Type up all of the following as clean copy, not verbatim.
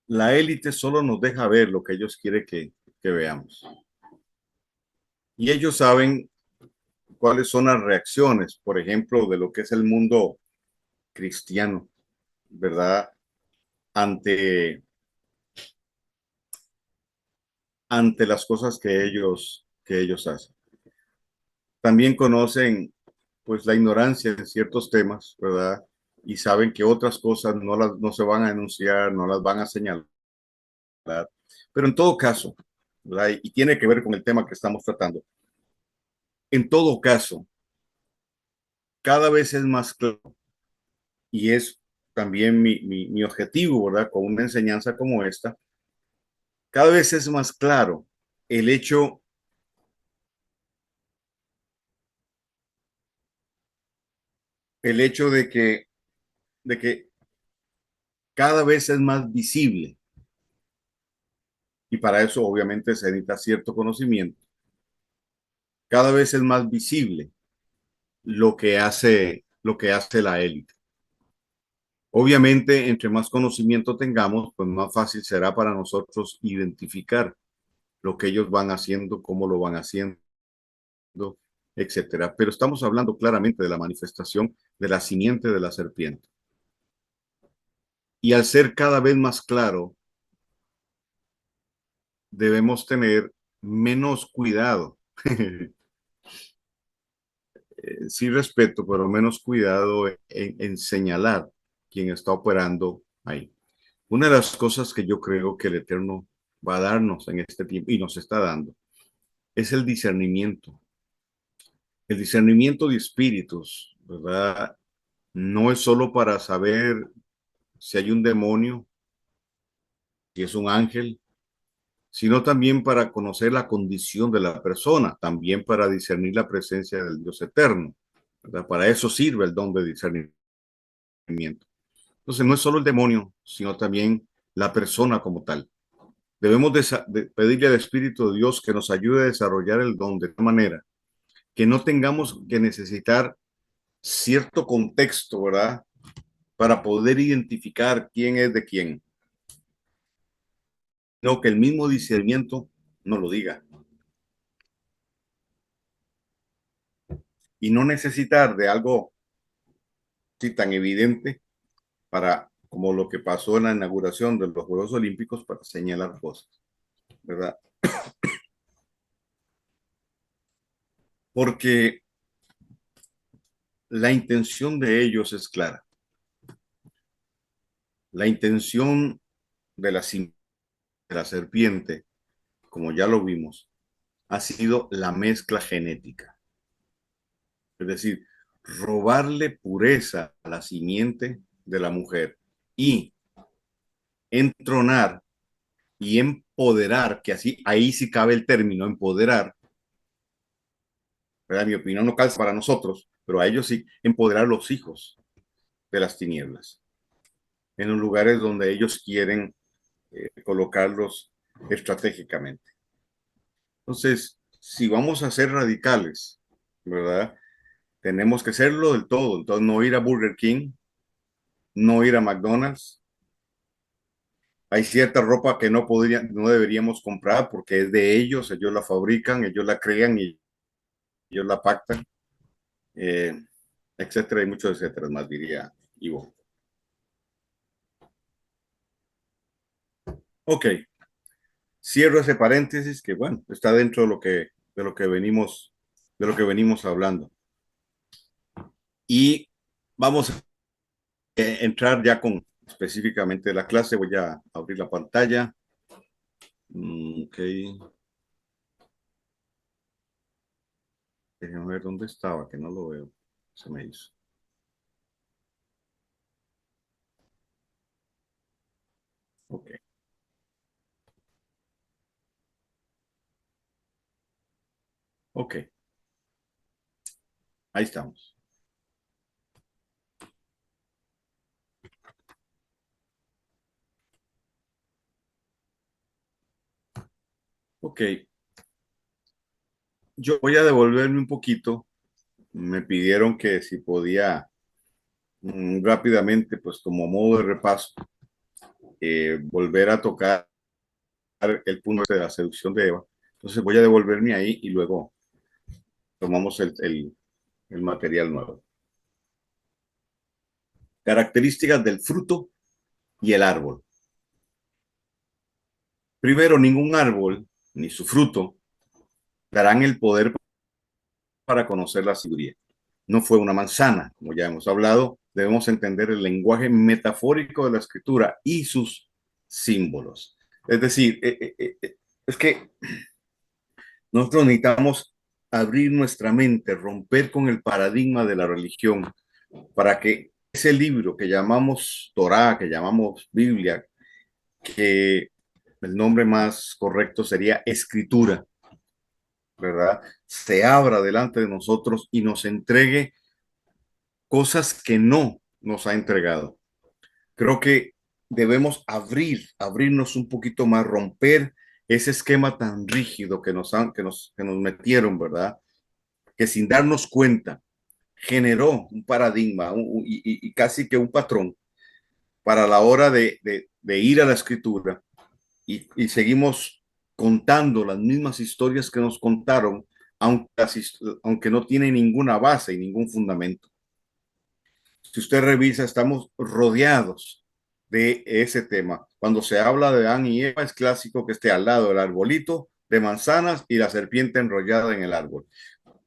La élite solo nos deja ver lo que ellos quieren que veamos. Y ellos saben cuáles son las reacciones, por ejemplo, de lo que es el mundo cristiano, ¿verdad? Ante, ante las cosas que ellos hacen. También conocen pues la ignorancia en ciertos temas, ¿verdad? Y saben que otras cosas no se van a denunciar, no las van a señalar. Pero en todo caso, ¿verdad? Y tiene que ver con el tema que estamos tratando. En todo caso, cada vez es más claro y es también mi objetivo, ¿verdad? Con una enseñanza como esta, cada vez es más claro el hecho, el hecho de que cada vez es más visible y para eso obviamente se necesita cierto conocimiento. Cada vez es más visible lo que hace la élite. Obviamente, entre más conocimiento tengamos, pues más fácil será para nosotros identificar lo que ellos van haciendo, cómo lo van haciendo, etcétera. Pero estamos hablando claramente de la manifestación de la simiente de la serpiente. Y al ser cada vez más claro, debemos tener menos cuidado. Sí respeto, pero menos cuidado en señalar quién está operando ahí. Una de las cosas que yo creo que el Eterno va a darnos en este tiempo y nos está dando es el discernimiento. El discernimiento de espíritus, ¿verdad? No es solo para saber si hay un demonio, si es un ángel, sino también para conocer la condición de la persona, también para discernir la presencia del Dios eterno, ¿verdad? Para eso sirve el don de discernimiento. Entonces, no es solo el demonio, sino también la persona como tal. Debemos de pedirle al Espíritu de Dios que nos ayude a desarrollar el don de tal manera que no tengamos que necesitar cierto contexto, ¿verdad? Para poder identificar quién es de quién. No, que el mismo discernimiento nos lo diga. Y no necesitar de algo sí, tan evidente para, como lo que pasó en la inauguración de los Juegos Olímpicos, para señalar cosas, ¿verdad? Porque la intención de ellos es clara. La intención de de la serpiente, como ya lo vimos, ha sido la mezcla genética. Es decir, robarle pureza a la simiente de la mujer y entronar y empoderar, que así, ahí sí cabe el término, empoderar, ¿verdad? Mi opinión no calza para nosotros, pero a ellos sí, empoderar a los hijos de las tinieblas en los lugares donde ellos quieren colocarlos estratégicamente. Entonces, si vamos a ser radicales, ¿verdad? Tenemos que serlo del todo. Entonces, no ir a Burger King, no ir a McDonald's. Hay cierta ropa que no deberíamos comprar porque es de ellos la fabrican, ellos la crean y ellos la pactan, eh, etcétera, y muchos etcétera más, diría Ivo. Ok, cierro ese paréntesis que, bueno, está dentro de lo que venimos hablando. Y vamos a entrar ya con específicamente la clase. Voy a abrir la pantalla. Ok, déjenme ver dónde estaba, que no lo veo. Se me hizo. Ok, ok, ahí estamos. Ok, yo voy a devolverme un poquito. Me pidieron que si podía rápidamente, pues como modo de repaso, volver a tocar el punto de la seducción de Eva. Entonces voy a devolverme ahí y luego tomamos el material nuevo. Características del fruto y el árbol. Primero, ningún árbol ni su fruto darán el poder para conocer la sabiduría. No fue una manzana, como ya hemos hablado. Debemos entender el lenguaje metafórico de la escritura y sus símbolos. Es decir, es que nosotros necesitamos abrir nuestra mente, romper con el paradigma de la religión, para que ese libro que llamamos Torá, que llamamos Biblia, que el nombre más correcto sería escritura, ¿verdad? Se abra delante de nosotros y nos entregue cosas que no nos ha entregado. Creo que debemos abrirnos un poquito más, romper ese esquema tan rígido que nos metieron, ¿verdad? Que sin darnos cuenta generó un paradigma y casi que un patrón para la hora de ir a la escritura y seguimos contando las mismas historias que nos contaron, aunque, aunque no tiene ninguna base y ningún fundamento. Si usted revisa, estamos rodeados de ese tema. Cuando se habla de Adán y Eva, es clásico que esté al lado del arbolito de manzanas y la serpiente enrollada en el árbol.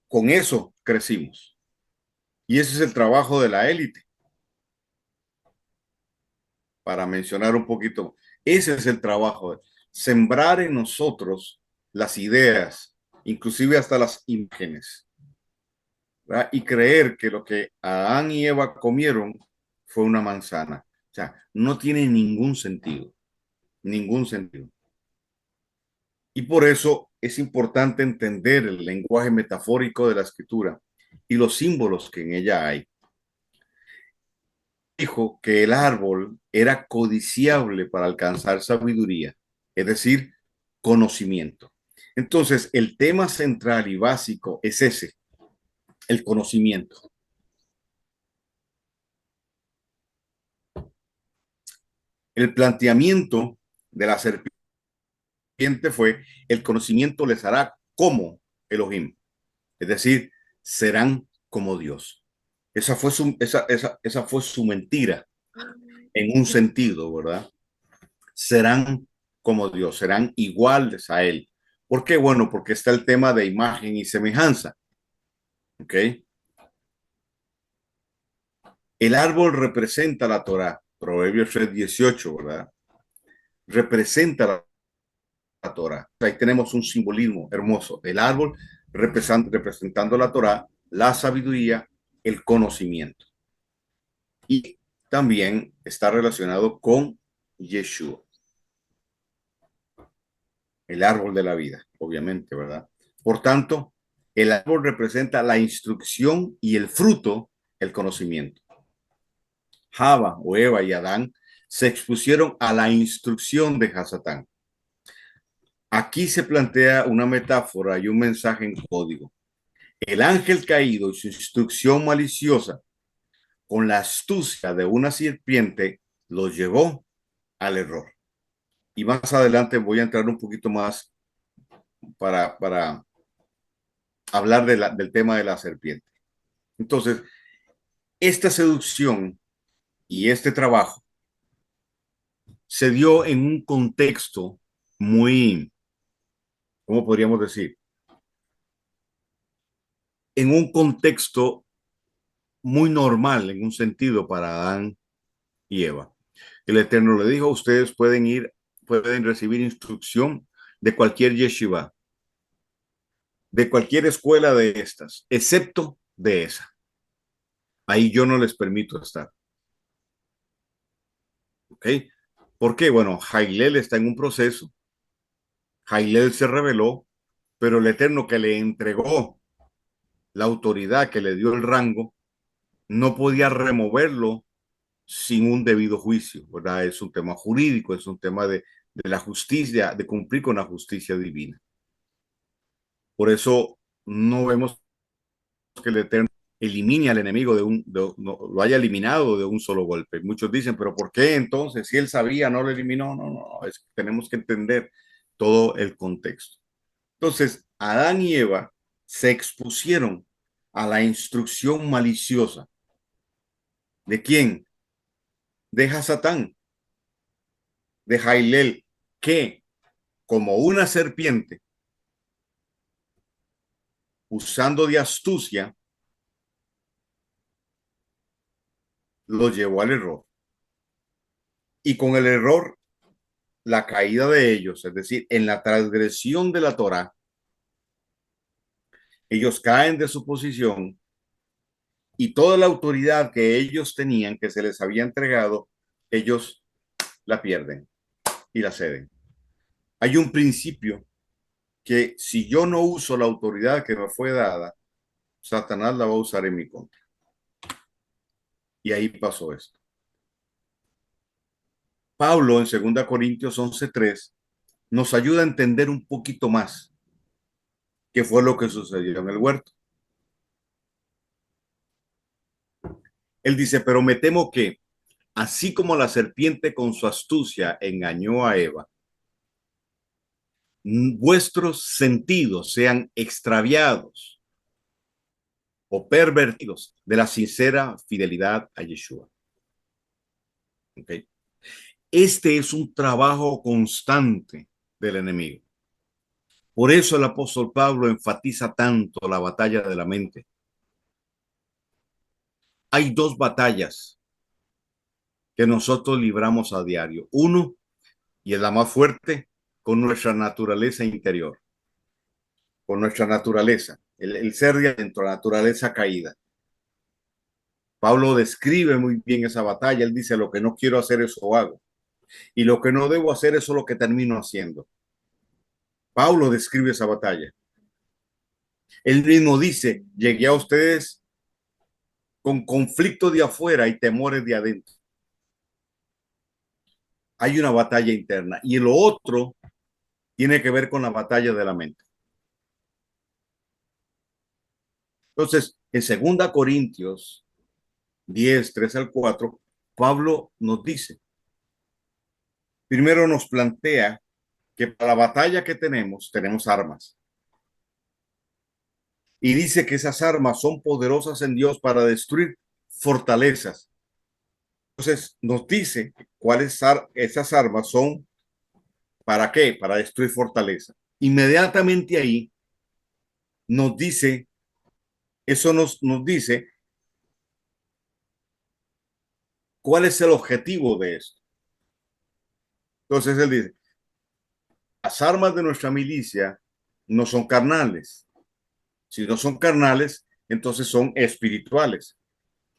Con eso crecimos. Y ese es el trabajo de la élite. Para mencionar un poquito, ese es el trabajo, sembrar en nosotros las ideas, inclusive hasta las imágenes, ¿verdad? Y creer que lo que Adán y Eva comieron fue una manzana. O sea, no tiene ningún sentido, ningún sentido. Y por eso es importante entender el lenguaje metafórico de la escritura y los símbolos que en ella hay. Dijo que el árbol era codiciable para alcanzar sabiduría, es decir, conocimiento. Entonces, el tema central y básico es ese, el conocimiento. El planteamiento de la serpiente fue, el conocimiento les hará como Elohim, es decir, serán como Dios. Esa fue su mentira en un sentido, ¿verdad? Serán como Dios, serán iguales a Él. ¿Por qué? Bueno, porque está el tema de imagen y semejanza. ¿Ok? El árbol representa la Torah, Proverbios 3:18, ¿verdad? Representa la Torah. Ahí tenemos un simbolismo hermoso. El árbol representando la Torah, la sabiduría, el conocimiento. Y también está relacionado con Yeshua, el árbol de la vida, obviamente, ¿verdad? Por tanto, el árbol representa la instrucción y el fruto, el conocimiento. Java o Eva y Adán se expusieron a la instrucción de Hasatán. Aquí se plantea una metáfora y un mensaje en código. El ángel caído y su instrucción maliciosa con la astucia de una serpiente los llevó al error. Y más adelante voy a entrar un poquito más para hablar del tema de la serpiente. Entonces, esta seducción y este trabajo se dio en un contexto muy, ¿cómo podríamos decir? En un contexto muy normal, en un sentido, para Adán y Eva. El Eterno le dijo, ustedes pueden recibir instrucción de cualquier yeshiva, de cualquier escuela de estas, excepto de esa. Ahí yo no les permito estar. ¿Ok? ¿Por qué? Bueno, Jailel está en un proceso. Jailel se rebeló, pero el Eterno que le entregó la autoridad, que le dio el rango, no podía removerlo sin un debido juicio, ¿verdad? Es un tema jurídico, es un tema de la justicia, de cumplir con la justicia divina. Por eso no vemos que el Eterno elimine al enemigo no, lo haya eliminado de un solo golpe. Muchos dicen, pero ¿por qué entonces? Si él sabía, no lo eliminó. No, no, no, tenemos que entender todo el contexto. Entonces, Adán y Eva se expusieron a la instrucción maliciosa. ¿De quién? De Hasatán, de Jailel, que como una serpiente, usando de astucia, lo llevó al error. Y con el error, la caída de ellos, es decir, en la transgresión de la Torá, ellos caen de su posición y toda la autoridad que ellos tenían, que se les había entregado, ellos la pierden y la ceden. Hay un principio que si yo no uso la autoridad que me fue dada, Satanás la va a usar en mi contra. Y ahí pasó esto. Pablo en 2 Corintios 11:3 nos ayuda a entender un poquito más qué fue lo que sucedió en el huerto. Él dice, pero me temo que, así como la serpiente con su astucia engañó a Eva, vuestros sentidos sean extraviados o pervertidos de la sincera fidelidad a Yeshua. ¿Okay? Este es un trabajo constante del enemigo. Por eso el apóstol Pablo enfatiza tanto la batalla de la mente. Hay dos batallas que nosotros libramos a diario. Uno, y es la más fuerte, con nuestra naturaleza interior, con nuestra naturaleza, el ser de adentro, la naturaleza caída. Pablo describe muy bien esa batalla. Él dice, lo que no quiero hacer, eso hago. Y lo que no debo hacer, eso es lo que termino haciendo. Pablo describe esa batalla. Él mismo dice, llegué a ustedes con conflicto de afuera y temores de adentro. Hay una batalla interna. Y lo otro tiene que ver con la batalla de la mente. Entonces, en 2 Corintios 10:3-4, Pablo nos dice, primero nos plantea que para la batalla que tenemos armas. Y dice que esas armas son poderosas en Dios para destruir fortalezas. Entonces nos dice cuáles esas armas son, ¿para qué? Para destruir fortalezas. Inmediatamente ahí nos dice, eso nos dice cuál es el objetivo de esto. Entonces él dice, las armas de nuestra milicia no son carnales. Si no son carnales, entonces son espirituales.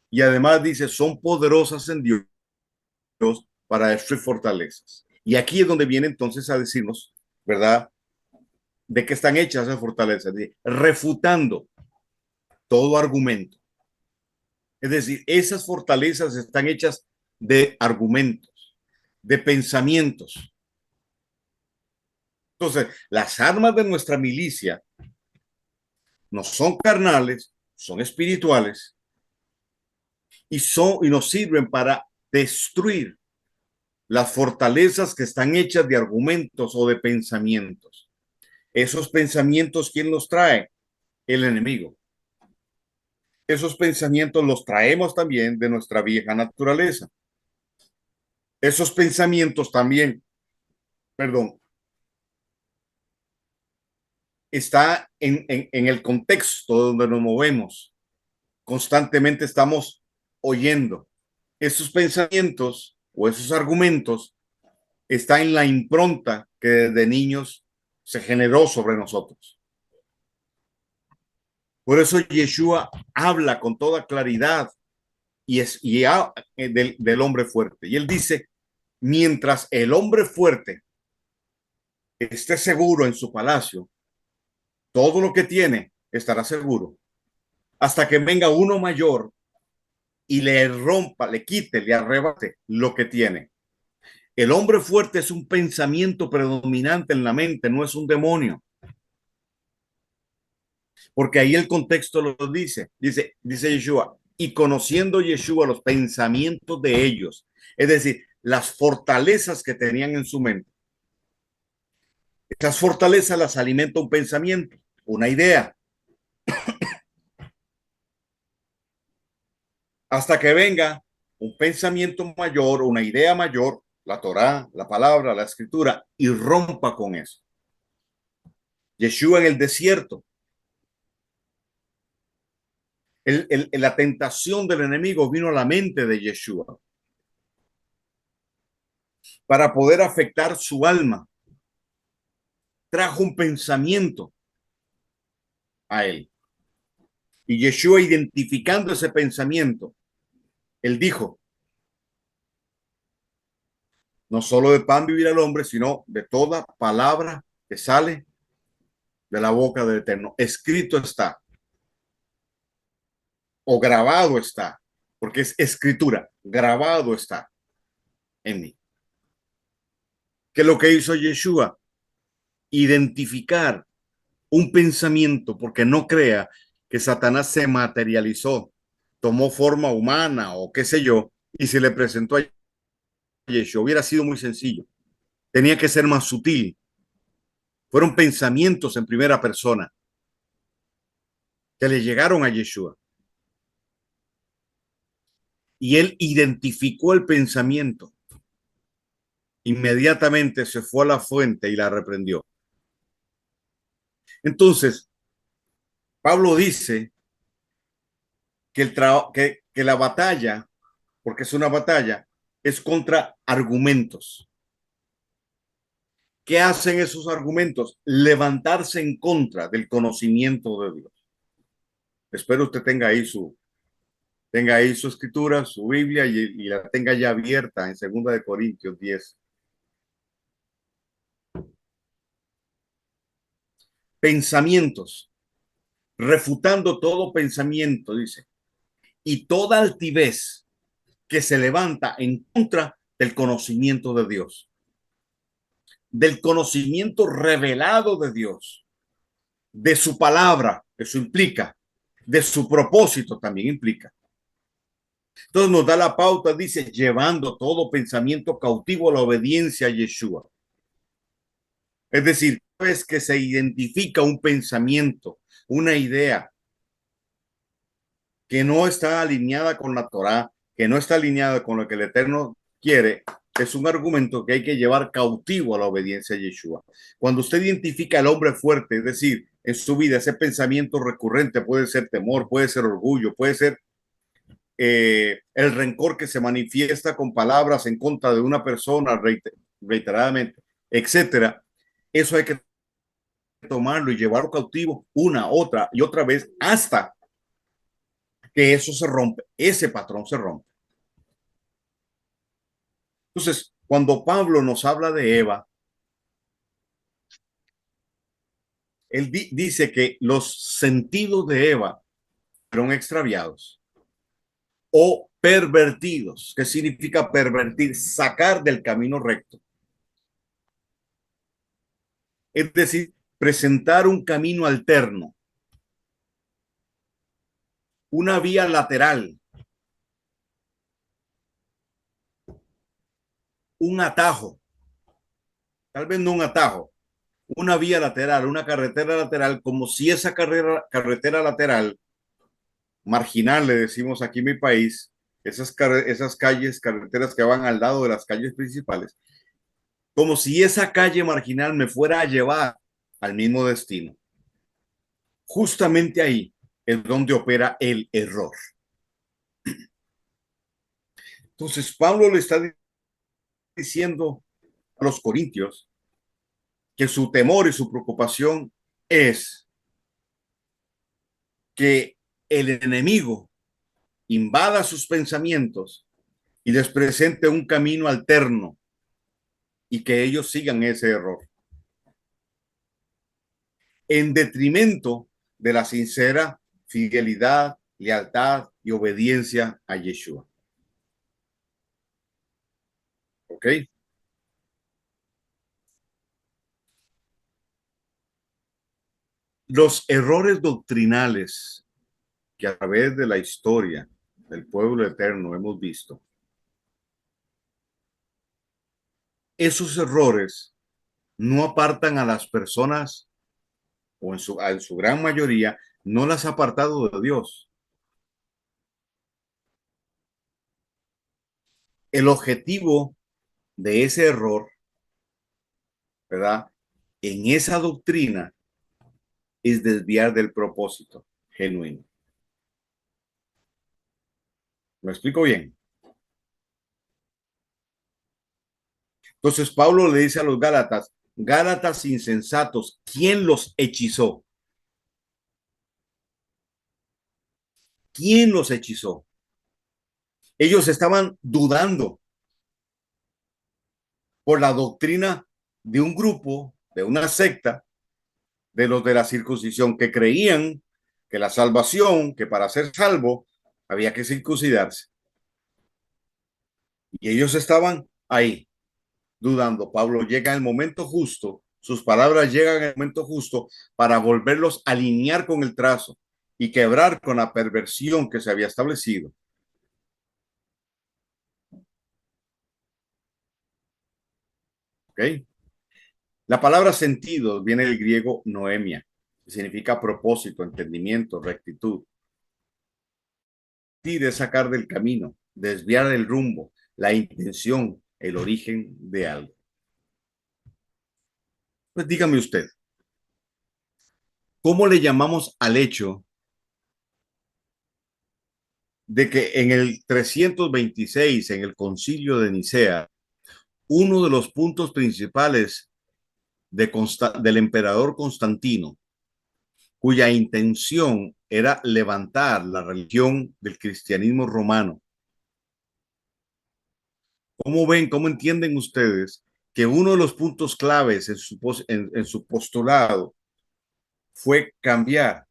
Y además dice, son poderosas en Dios para destruir fortalezas. Y aquí es donde viene entonces a decirnos, ¿verdad? ¿De qué están hechas esas fortalezas? Refutando todo argumento. Es decir, esas fortalezas están hechas de argumentos, de pensamientos. Entonces, las armas de nuestra milicia no son carnales, son espirituales y nos sirven para destruir las fortalezas que están hechas de argumentos o de pensamientos. Esos pensamientos, ¿quién los trae? El enemigo. Esos pensamientos los traemos también de nuestra vieja naturaleza. Esos pensamientos también, perdón, está en el contexto donde nos movemos. Constantemente estamos oyendo. Esos pensamientos o esos argumentos están en la impronta que desde niños se generó sobre nosotros. Por eso Yeshua habla con toda claridad del hombre fuerte. Y él dice, mientras el hombre fuerte esté seguro en su palacio, todo lo que tiene estará seguro. Hasta que venga uno mayor y le rompa, le quite, le arrebate lo que tiene. El hombre fuerte es un pensamiento predominante en la mente, no es un demonio. porque ahí el contexto lo dice Yeshua, y conociendo Yeshua los pensamientos de ellos, es decir, las fortalezas que tenían en su mente. Estas fortalezas las alimenta un pensamiento, una idea, hasta que venga un pensamiento mayor, una idea mayor, la Torá, la palabra, la escritura, y rompa con eso. Yeshua en el desierto, la tentación del enemigo vino a la mente de Yeshua para poder afectar su alma. Trajo un pensamiento a él. Y Yeshua, identificando ese pensamiento, él dijo, no solo de pan vivirá el hombre, sino de toda palabra que sale de la boca del Eterno. Escrito está, o grabado está, porque es escritura, grabado está en mí. ¿Qué es lo que hizo Yeshua? Identificar un pensamiento, porque no crea que Satanás se materializó, tomó forma humana o qué sé yo, y se le presentó a Yeshua. Hubiera sido muy sencillo. Tenía que ser más sutil. Fueron pensamientos en primera persona que le llegaron a Yeshua. Y él identificó el pensamiento. Inmediatamente se fue a la fuente y la reprendió. Entonces, Pablo dice que la batalla, porque es una batalla, es contra argumentos. ¿Qué hacen esos argumentos? Levantarse en contra del conocimiento de Dios. Espero usted tenga ahí su escritura, su Biblia y la tenga ya abierta en 2 Corintios 10. Pensamientos, refutando todo pensamiento, dice, y toda altivez que se levanta en contra del conocimiento de Dios, del conocimiento revelado de Dios, de su palabra, eso implica, de su propósito también implica. Entonces nos da la pauta, dice, llevando todo pensamiento cautivo a la obediencia a Yeshua. Es decir, cada vez que se identifica un pensamiento, una idea que no está alineada con la Torá, que no está alineada con lo que el Eterno quiere, es un argumento que hay que llevar cautivo a la obediencia a Yeshua. Cuando usted identifica al hombre fuerte, es decir, en su vida, ese pensamiento recurrente puede ser temor, puede ser orgullo, puede ser el rencor que se manifiesta con palabras en contra de una persona reiteradamente, etcétera. Eso hay que tomarlo y llevarlo cautivo una, otra y otra vez hasta que eso se rompe, ese patrón se rompe. Entonces, cuando Pablo nos habla de Eva, él dice que los sentidos de Eva fueron extraviados o pervertidos. ¿Qué significa pervertir? Sacar del camino recto. Es decir, presentar un camino alterno, una vía lateral, un atajo, tal vez no un atajo, una vía lateral, una carretera lateral, como si esa carretera lateral, marginal, le decimos aquí en mi país, esas calles, carreteras que van al lado de las calles principales, como si esa calle marginal me fuera a llevar al mismo destino. Justamente ahí es donde opera el error. Entonces, Pablo le está diciendo a los corintios que su temor y su preocupación es que el enemigo invada sus pensamientos y les presente un camino alterno y que ellos sigan ese error en detrimento de la sincera fidelidad, lealtad y obediencia a Yeshua. ¿Ok? Los errores doctrinales que a través de la historia del pueblo eterno hemos visto, esos errores no apartan a las personas, o en su gran mayoría, no las ha apartado de Dios. El objetivo de ese error, ¿verdad? En esa doctrina es desviar del propósito genuino. ¿Me explico bien? Entonces Pablo le dice a los Gálatas, Gálatas insensatos, ¿quién los hechizó? ¿Quién los hechizó? Ellos estaban dudando por la doctrina de un grupo, de una secta, de los de la circuncisión, que creían que la salvación, que para ser salvo había que circuncidarse. Y ellos estaban ahí, dudando. Pablo llega en el momento justo, sus palabras llegan en el momento justo para volverlos a alinear con el trazo y quebrar con la perversión que se había establecido. ¿Ok? La palabra sentido viene del griego noemia, que significa propósito, entendimiento, rectitud. De sacar del camino, desviar el rumbo, la intención, el origen de algo. Pues dígame usted, ¿cómo le llamamos al hecho de que en el 326, en el concilio de Nicea, uno de los puntos principales del emperador Constantino, cuya intención era levantar la religión del cristianismo romano? ¿Cómo ven, cómo entienden ustedes que uno de los puntos claves en su postulado fue cambiar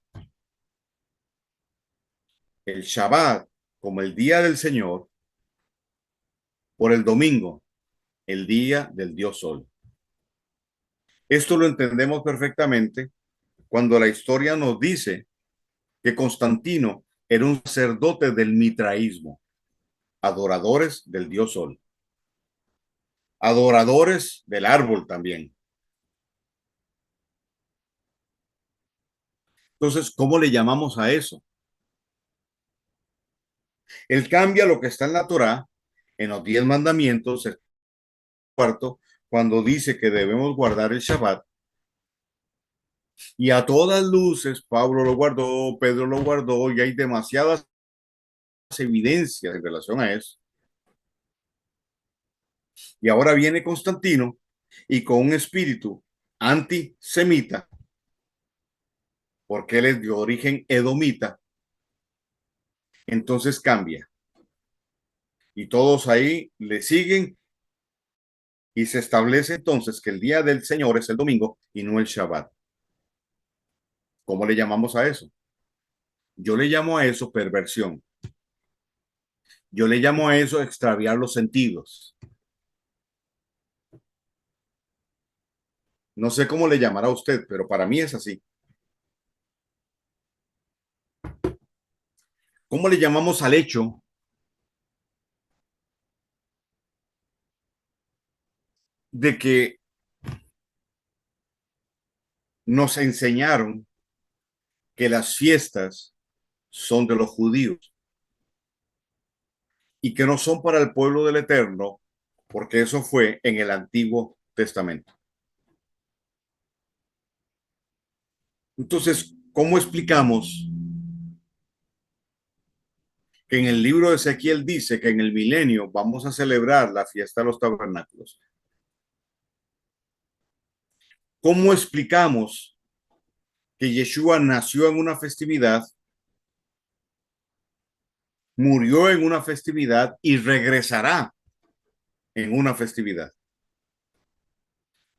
el Shabbat como el día del Señor por el domingo, el día del Dios Sol? Esto lo entendemos perfectamente cuando la historia nos dice que Constantino era un sacerdote del mitraísmo, adoradores del Dios Sol, adoradores del árbol también. Entonces, ¿cómo le llamamos a eso? Él cambia lo que está en la Torá, en los 10 mandamientos, el cuarto, cuando dice que debemos guardar el Shabbat, y a todas luces Pablo lo guardó, Pedro lo guardó, y hay demasiadas evidencias en relación a eso. Y ahora viene Constantino y con un espíritu antisemita, porque él es de origen edomita, entonces cambia. Y todos ahí le siguen y se establece entonces que el día del Señor es el domingo y no el Shabbat. ¿Cómo le llamamos a eso? Yo le llamo a eso perversión. Yo le llamo a eso extraviar los sentidos. No sé cómo le llamará a usted, pero para mí es así. ¿Cómo le llamamos al hecho de que nos enseñaron que las fiestas son de los judíos y que no son para el pueblo del Eterno, porque eso fue en el Antiguo Testamento? Entonces, ¿cómo explicamos que en el libro de Ezequiel dice que en el milenio vamos a celebrar la fiesta de los tabernáculos? ¿Cómo explicamos que Yeshua nació en una festividad, murió en una festividad y regresará en una festividad?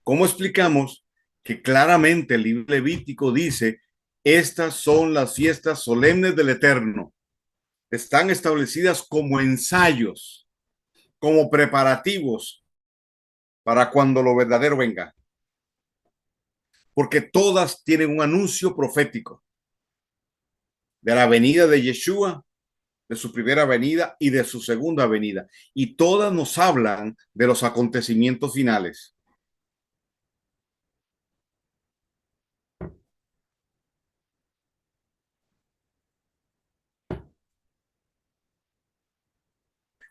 ¿Cómo explicamos que claramente el libro Levítico dice, estas son las fiestas solemnes del Eterno? Están establecidas como ensayos, como preparativos para cuando lo verdadero venga. porque todas tienen un anuncio profético de la venida de Yeshua, de su primera venida y de su segunda venida. Y todas nos hablan de los acontecimientos finales.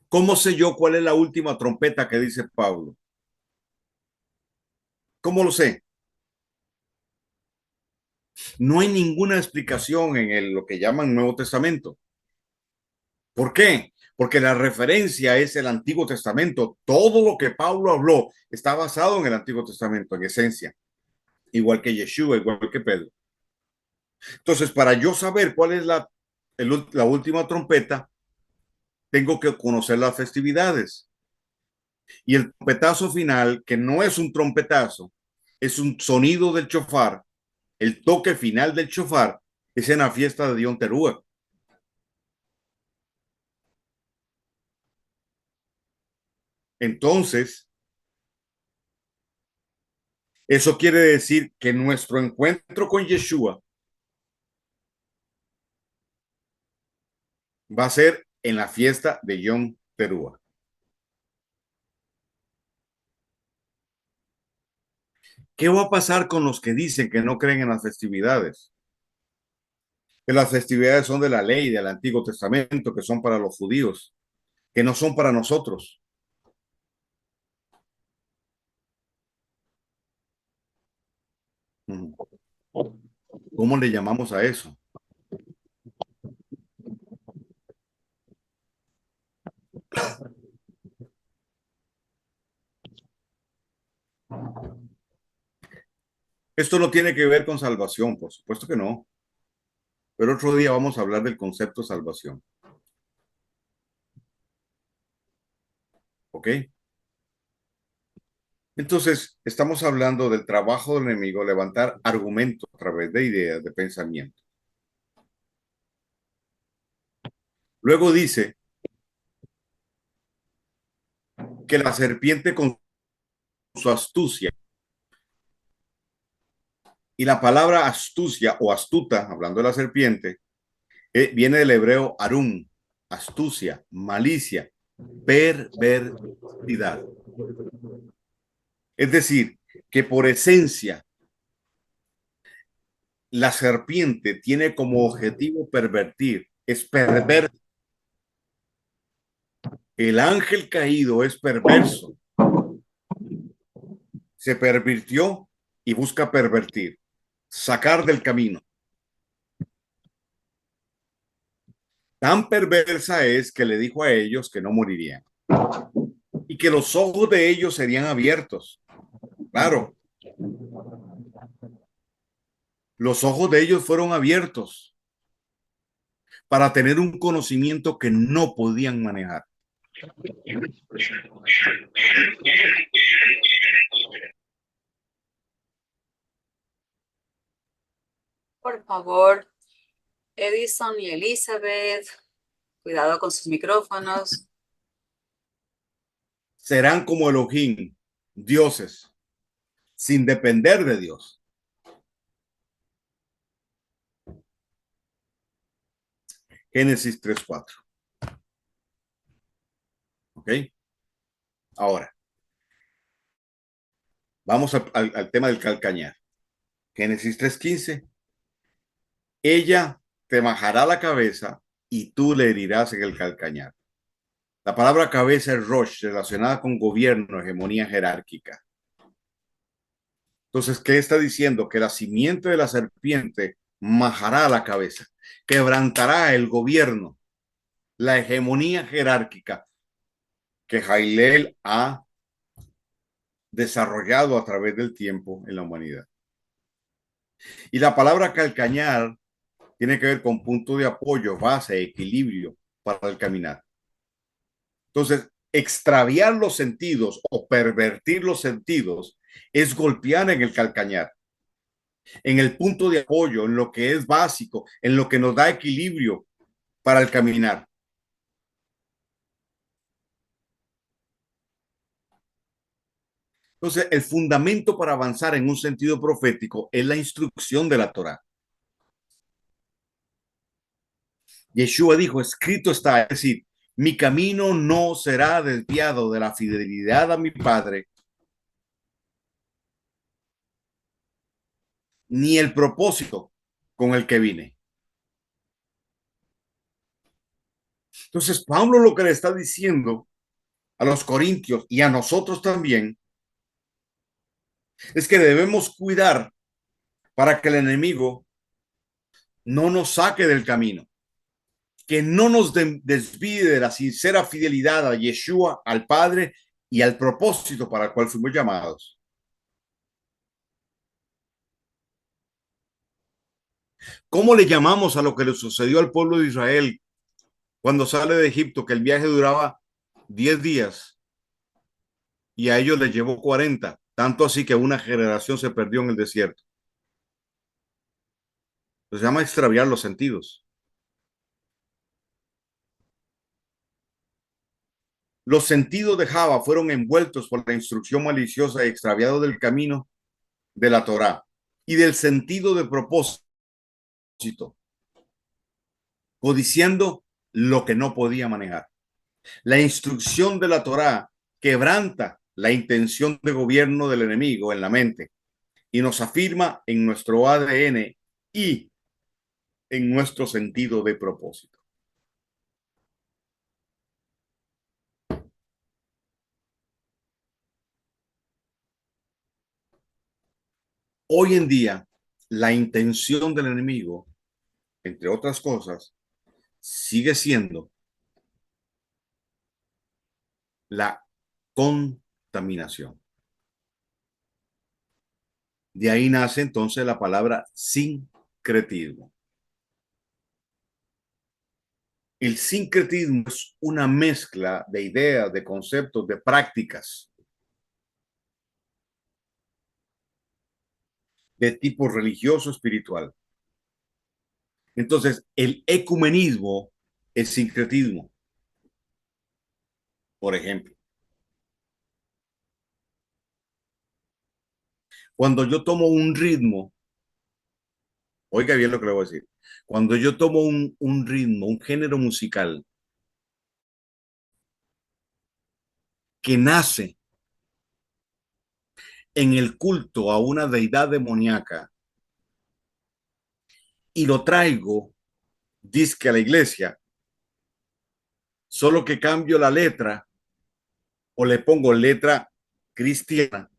¿Cómo sé yo cuál es la última trompeta que dice Pablo? ¿Cómo lo sé? No hay ninguna explicación en lo que llaman Nuevo Testamento. ¿Por qué? Porque la referencia es el Antiguo Testamento. Todo lo que Pablo habló está basado en el Antiguo Testamento, en esencia, igual que Yeshua, igual que Pedro. Entonces, para yo saber cuál es la última trompeta, tengo que conocer las festividades. Y el trompetazo final, que no es un trompetazo, es un sonido del chofar, el toque final del chofar, es en la fiesta de Yom Teruah. Entonces, eso quiere decir que nuestro encuentro con Yeshua va a ser en la fiesta de Yom Teruah. ¿Qué va a pasar con los que dicen que no creen en las festividades? Que las festividades son de la ley del Antiguo Testamento, que son para los judíos, que no son para nosotros. ¿Cómo le llamamos a eso? Esto no tiene que ver con salvación, por supuesto que no. Pero otro día vamos a hablar del concepto de salvación. ¿Ok? Entonces, estamos hablando del trabajo del enemigo, levantar argumentos a través de ideas, de pensamiento. Luego dice que la serpiente con su astucia, y la palabra astucia o astuta, hablando de la serpiente, viene del hebreo arum, astucia, malicia, perversidad. Es decir, que por esencia la serpiente tiene como objetivo pervertir, es perverso. El ángel caído es perverso, se pervirtió y busca pervertir, sacar del camino. Tan perversa es que le dijo a ellos que no morirían y que los ojos de ellos serían abiertos. Claro, los ojos de ellos fueron abiertos para tener un conocimiento que no podían manejar. Por favor, Edison y Elizabeth, cuidado con sus micrófonos. Serán como Elohim, dioses, sin depender de Dios. Génesis 3:4. ¿Ok? Ahora, vamos al tema del calcañar. Génesis 3:15. Ella te majará la cabeza y tú le herirás en el calcañar. La palabra cabeza es Rosh, relacionada con gobierno, hegemonía jerárquica. Entonces, ¿qué está diciendo? Que la simiente de la serpiente majará la cabeza, quebrantará el gobierno, la hegemonía jerárquica que Jailel ha desarrollado a través del tiempo en la humanidad. Y la palabra calcañar tiene que ver con punto de apoyo, base, equilibrio para el caminar. Entonces, extraviar los sentidos o pervertir los sentidos es golpear en el calcañar, en el punto de apoyo, en lo que es básico, en lo que nos da equilibrio para el caminar. Entonces, el fundamento para avanzar en un sentido profético es la instrucción de la Torá. Yeshua dijo, escrito está, es decir, mi camino no será desviado de la fidelidad a mi Padre, ni el propósito con el que vine. Entonces, Pablo lo que le está diciendo a los corintios y a nosotros también es que debemos cuidar para que el enemigo no nos saque del camino, que no nos desvíe de la sincera fidelidad a Yeshua, al Padre y al propósito para el cual fuimos llamados. ¿Cómo le llamamos a lo que le sucedió al pueblo de Israel cuando sale de Egipto, que el viaje duraba 10 días y a ellos les llevó 40, tanto así que una generación se perdió en el desierto? Se llama extraviar los sentidos. Los sentidos de Java fueron envueltos por la instrucción maliciosa y extraviados del camino de la Torá y del sentido de propósito, codiciando lo que no podía manejar. La instrucción de la Torá quebranta la intención de gobierno del enemigo en la mente y nos afirma en nuestro ADN y en nuestro sentido de propósito. Hoy en día, la intención del enemigo, entre otras cosas, sigue siendo la contaminación. De ahí nace entonces la palabra sincretismo. El sincretismo es una mezcla de ideas, de conceptos, de prácticas de tipo religioso espiritual. Entonces, el ecumenismo es sincretismo. Por ejemplo, cuando yo tomo un ritmo, oiga bien lo que le voy a decir, cuando yo tomo un ritmo, un género musical que nace en el culto a una deidad demoníaca y lo traigo, disque a la iglesia, solo que cambio la letra o le pongo letra cristiana,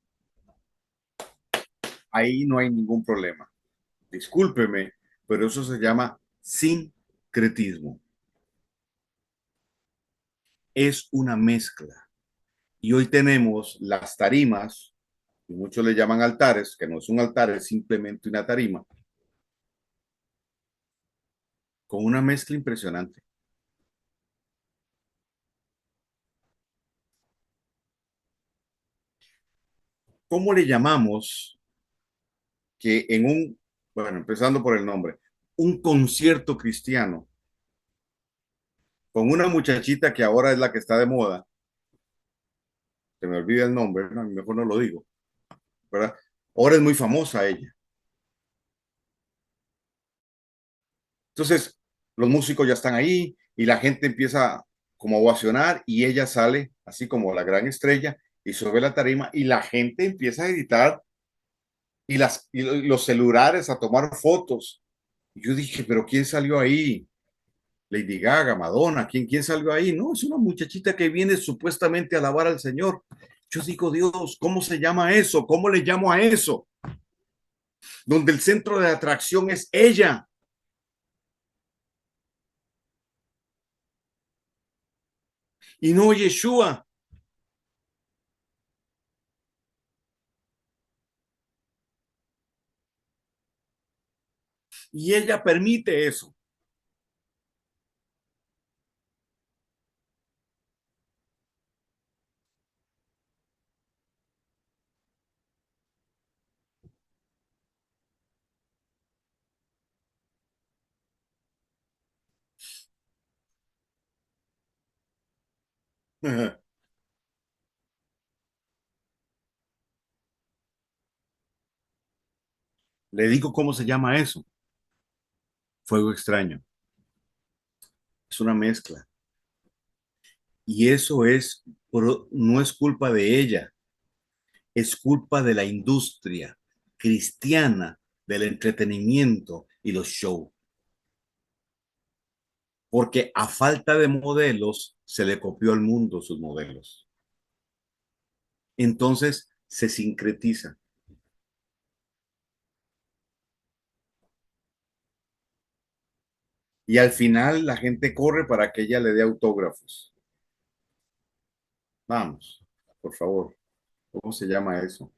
ahí no hay ningún problema. Discúlpeme, pero eso se llama sincretismo. Es una mezcla. Y hoy tenemos las tarimas, y muchos le llaman altares, que no es un altar, es simplemente una tarima, con una mezcla impresionante. ¿Cómo le llamamos que en un, bueno, empezando por el nombre, un concierto cristiano con una muchachita que ahora es la que está de moda, se me olvida el nombre, no, mejor no lo digo, ¿verdad? Ahora es muy famosa ella. Entonces, los músicos ya están ahí y la gente empieza como a ovacionar y ella sale así como la gran estrella y sube la tarima y la gente empieza a gritar y los celulares a tomar fotos. Y yo dije, pero ¿quién salió ahí? Lady Gaga, Madonna, ¿quién salió ahí? No, es una muchachita que viene supuestamente a alabar al Señor. Yo digo, Dios, ¿cómo se llama eso? ¿Cómo le llamo a eso? Donde el centro de atracción es ella. Y no Yeshua. Y ella permite eso. Le digo cómo se llama eso. Fuego extraño. Es una mezcla. Y eso no es culpa de ella, es culpa de la industria cristiana del entretenimiento y los shows. Porque a falta de modelos, se le copió al mundo sus modelos. Entonces se sincretiza. Y al final la gente corre para que ella le dé autógrafos. Vamos, por favor. ¿Cómo se llama eso?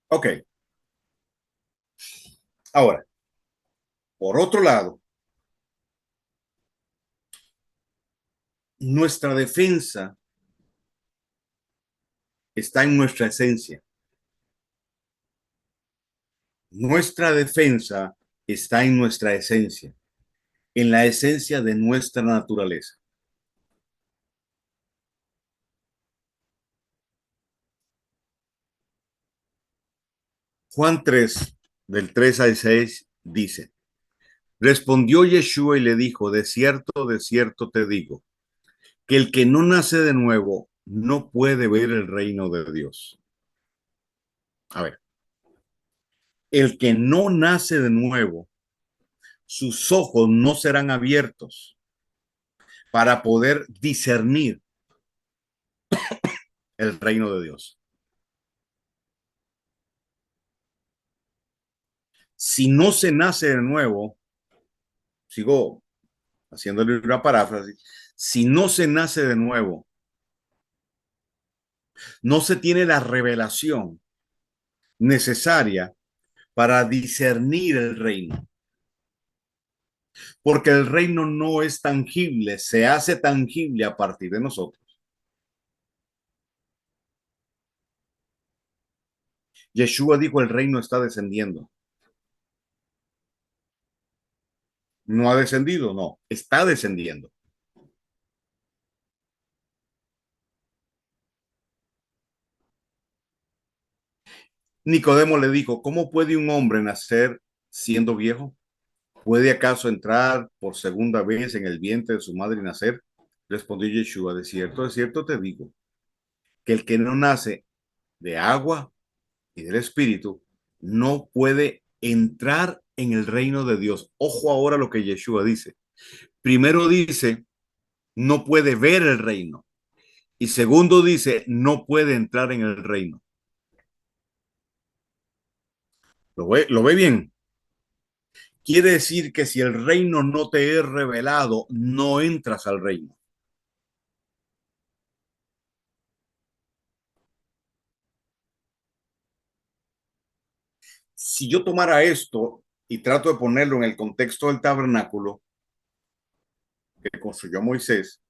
Ok. Ahora, por otro lado, nuestra defensa está en nuestra esencia. Nuestra defensa está en nuestra esencia, en la esencia de nuestra naturaleza. Juan 3, del 3 al 6, dice, respondió Yeshua y le dijo, de cierto te digo, que el que no nace de nuevo no puede ver el reino de Dios. A ver, el que no nace de nuevo, sus ojos no serán abiertos para poder discernir el reino de Dios. Si no se nace de nuevo, sigo haciéndole una paráfrasis, si no se nace de nuevo, no se tiene la revelación necesaria para discernir el reino, porque el reino no es tangible, se hace tangible a partir de nosotros. Yeshua dijo, el reino está descendiendo. No ha descendido, no, está descendiendo. Nicodemo le dijo, ¿cómo puede un hombre nacer siendo viejo? ¿Puede acaso entrar por segunda vez en el vientre de su madre y nacer? Respondió Yeshua, de cierto te digo, que el que no nace de agua y del espíritu no puede entrar en el reino de Dios. Ojo ahora lo que Yeshua dice. Primero dice, no puede ver el reino. Y segundo dice, no puede entrar en el reino. Lo ve bien? Quiere decir que si el reino no te es revelado, no entras al reino. Si yo tomara esto y trato de ponerlo en el contexto del tabernáculo que construyó Moisés,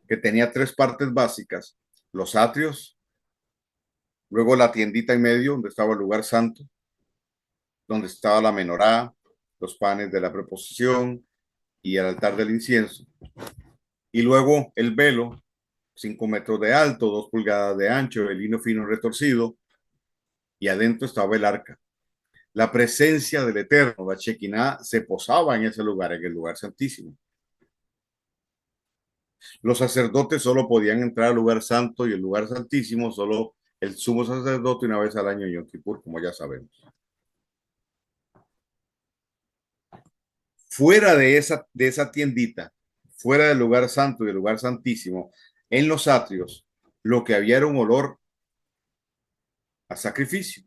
que tenía tres partes básicas, los atrios, luego la tiendita en medio, donde estaba el lugar santo, donde estaba la menorá, los panes de la preposición y el altar del incienso, y luego el velo, 5 metros de alto, 2 pulgadas de ancho, el lino fino retorcido, y adentro estaba el arca. La presencia del Eterno, la Shekinah, se posaba en ese lugar, en el lugar santísimo. Los sacerdotes solo podían entrar al lugar santo y el lugar santísimo solo el sumo sacerdote una vez al año en Yom Kippur, como ya sabemos. Fuera de esa tiendita, fuera del lugar santo y del lugar santísimo, en los atrios, lo que había era un olor a sacrificio.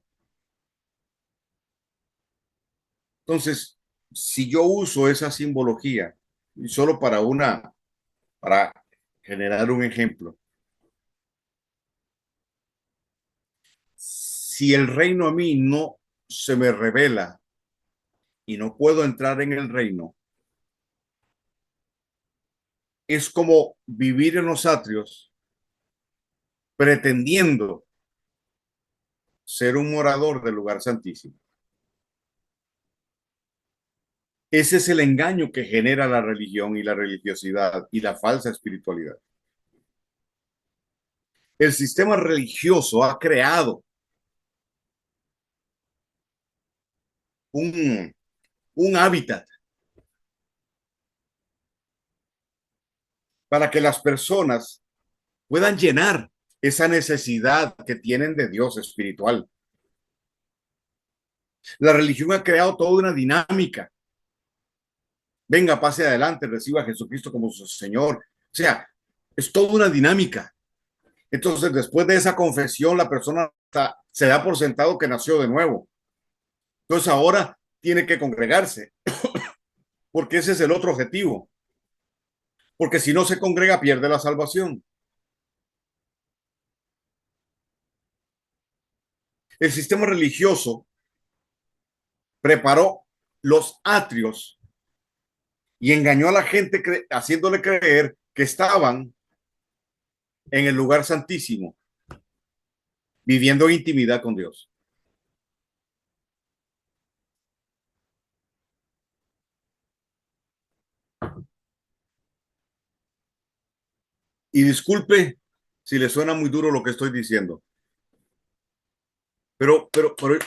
Entonces, si yo uso esa simbología, y solo para generar un ejemplo, si el reino a mí no se me revela y no puedo entrar en el reino, es como vivir en los atrios pretendiendo ser un morador del lugar santísimo. Ese es el engaño que genera la religión y la religiosidad y la falsa espiritualidad. El sistema religioso ha creado un, un hábitat para que las personas puedan llenar esa necesidad que tienen de Dios espiritual. La religión ha creado toda una dinámica. Venga, pase adelante, reciba a Jesucristo como su Señor. O sea, es toda una dinámica. Entonces, después de esa confesión, la persona se da por sentado que nació de nuevo. Entonces, ahora tiene que congregarse, porque ese es el otro objetivo. Porque si no se congrega, pierde la salvación. El sistema religioso preparó los atrios y engañó a la gente haciéndole creer que estaban en el lugar santísimo, viviendo en intimidad con Dios. Y disculpe si le suena muy duro lo que estoy diciendo, pero, pero, pero,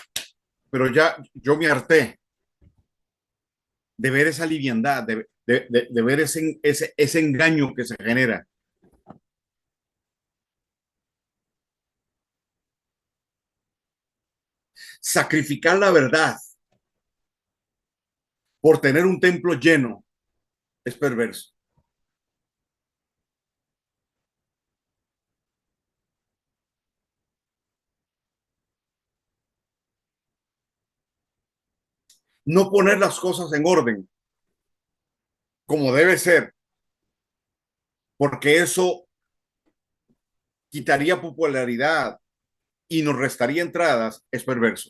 pero ya yo me harté de ver esa liviandad, de ver ese engaño que se genera. Sacrificar la verdad por tener un templo lleno es perverso. No poner las cosas en orden como debe ser, porque eso quitaría popularidad y nos restaría entradas, es perverso.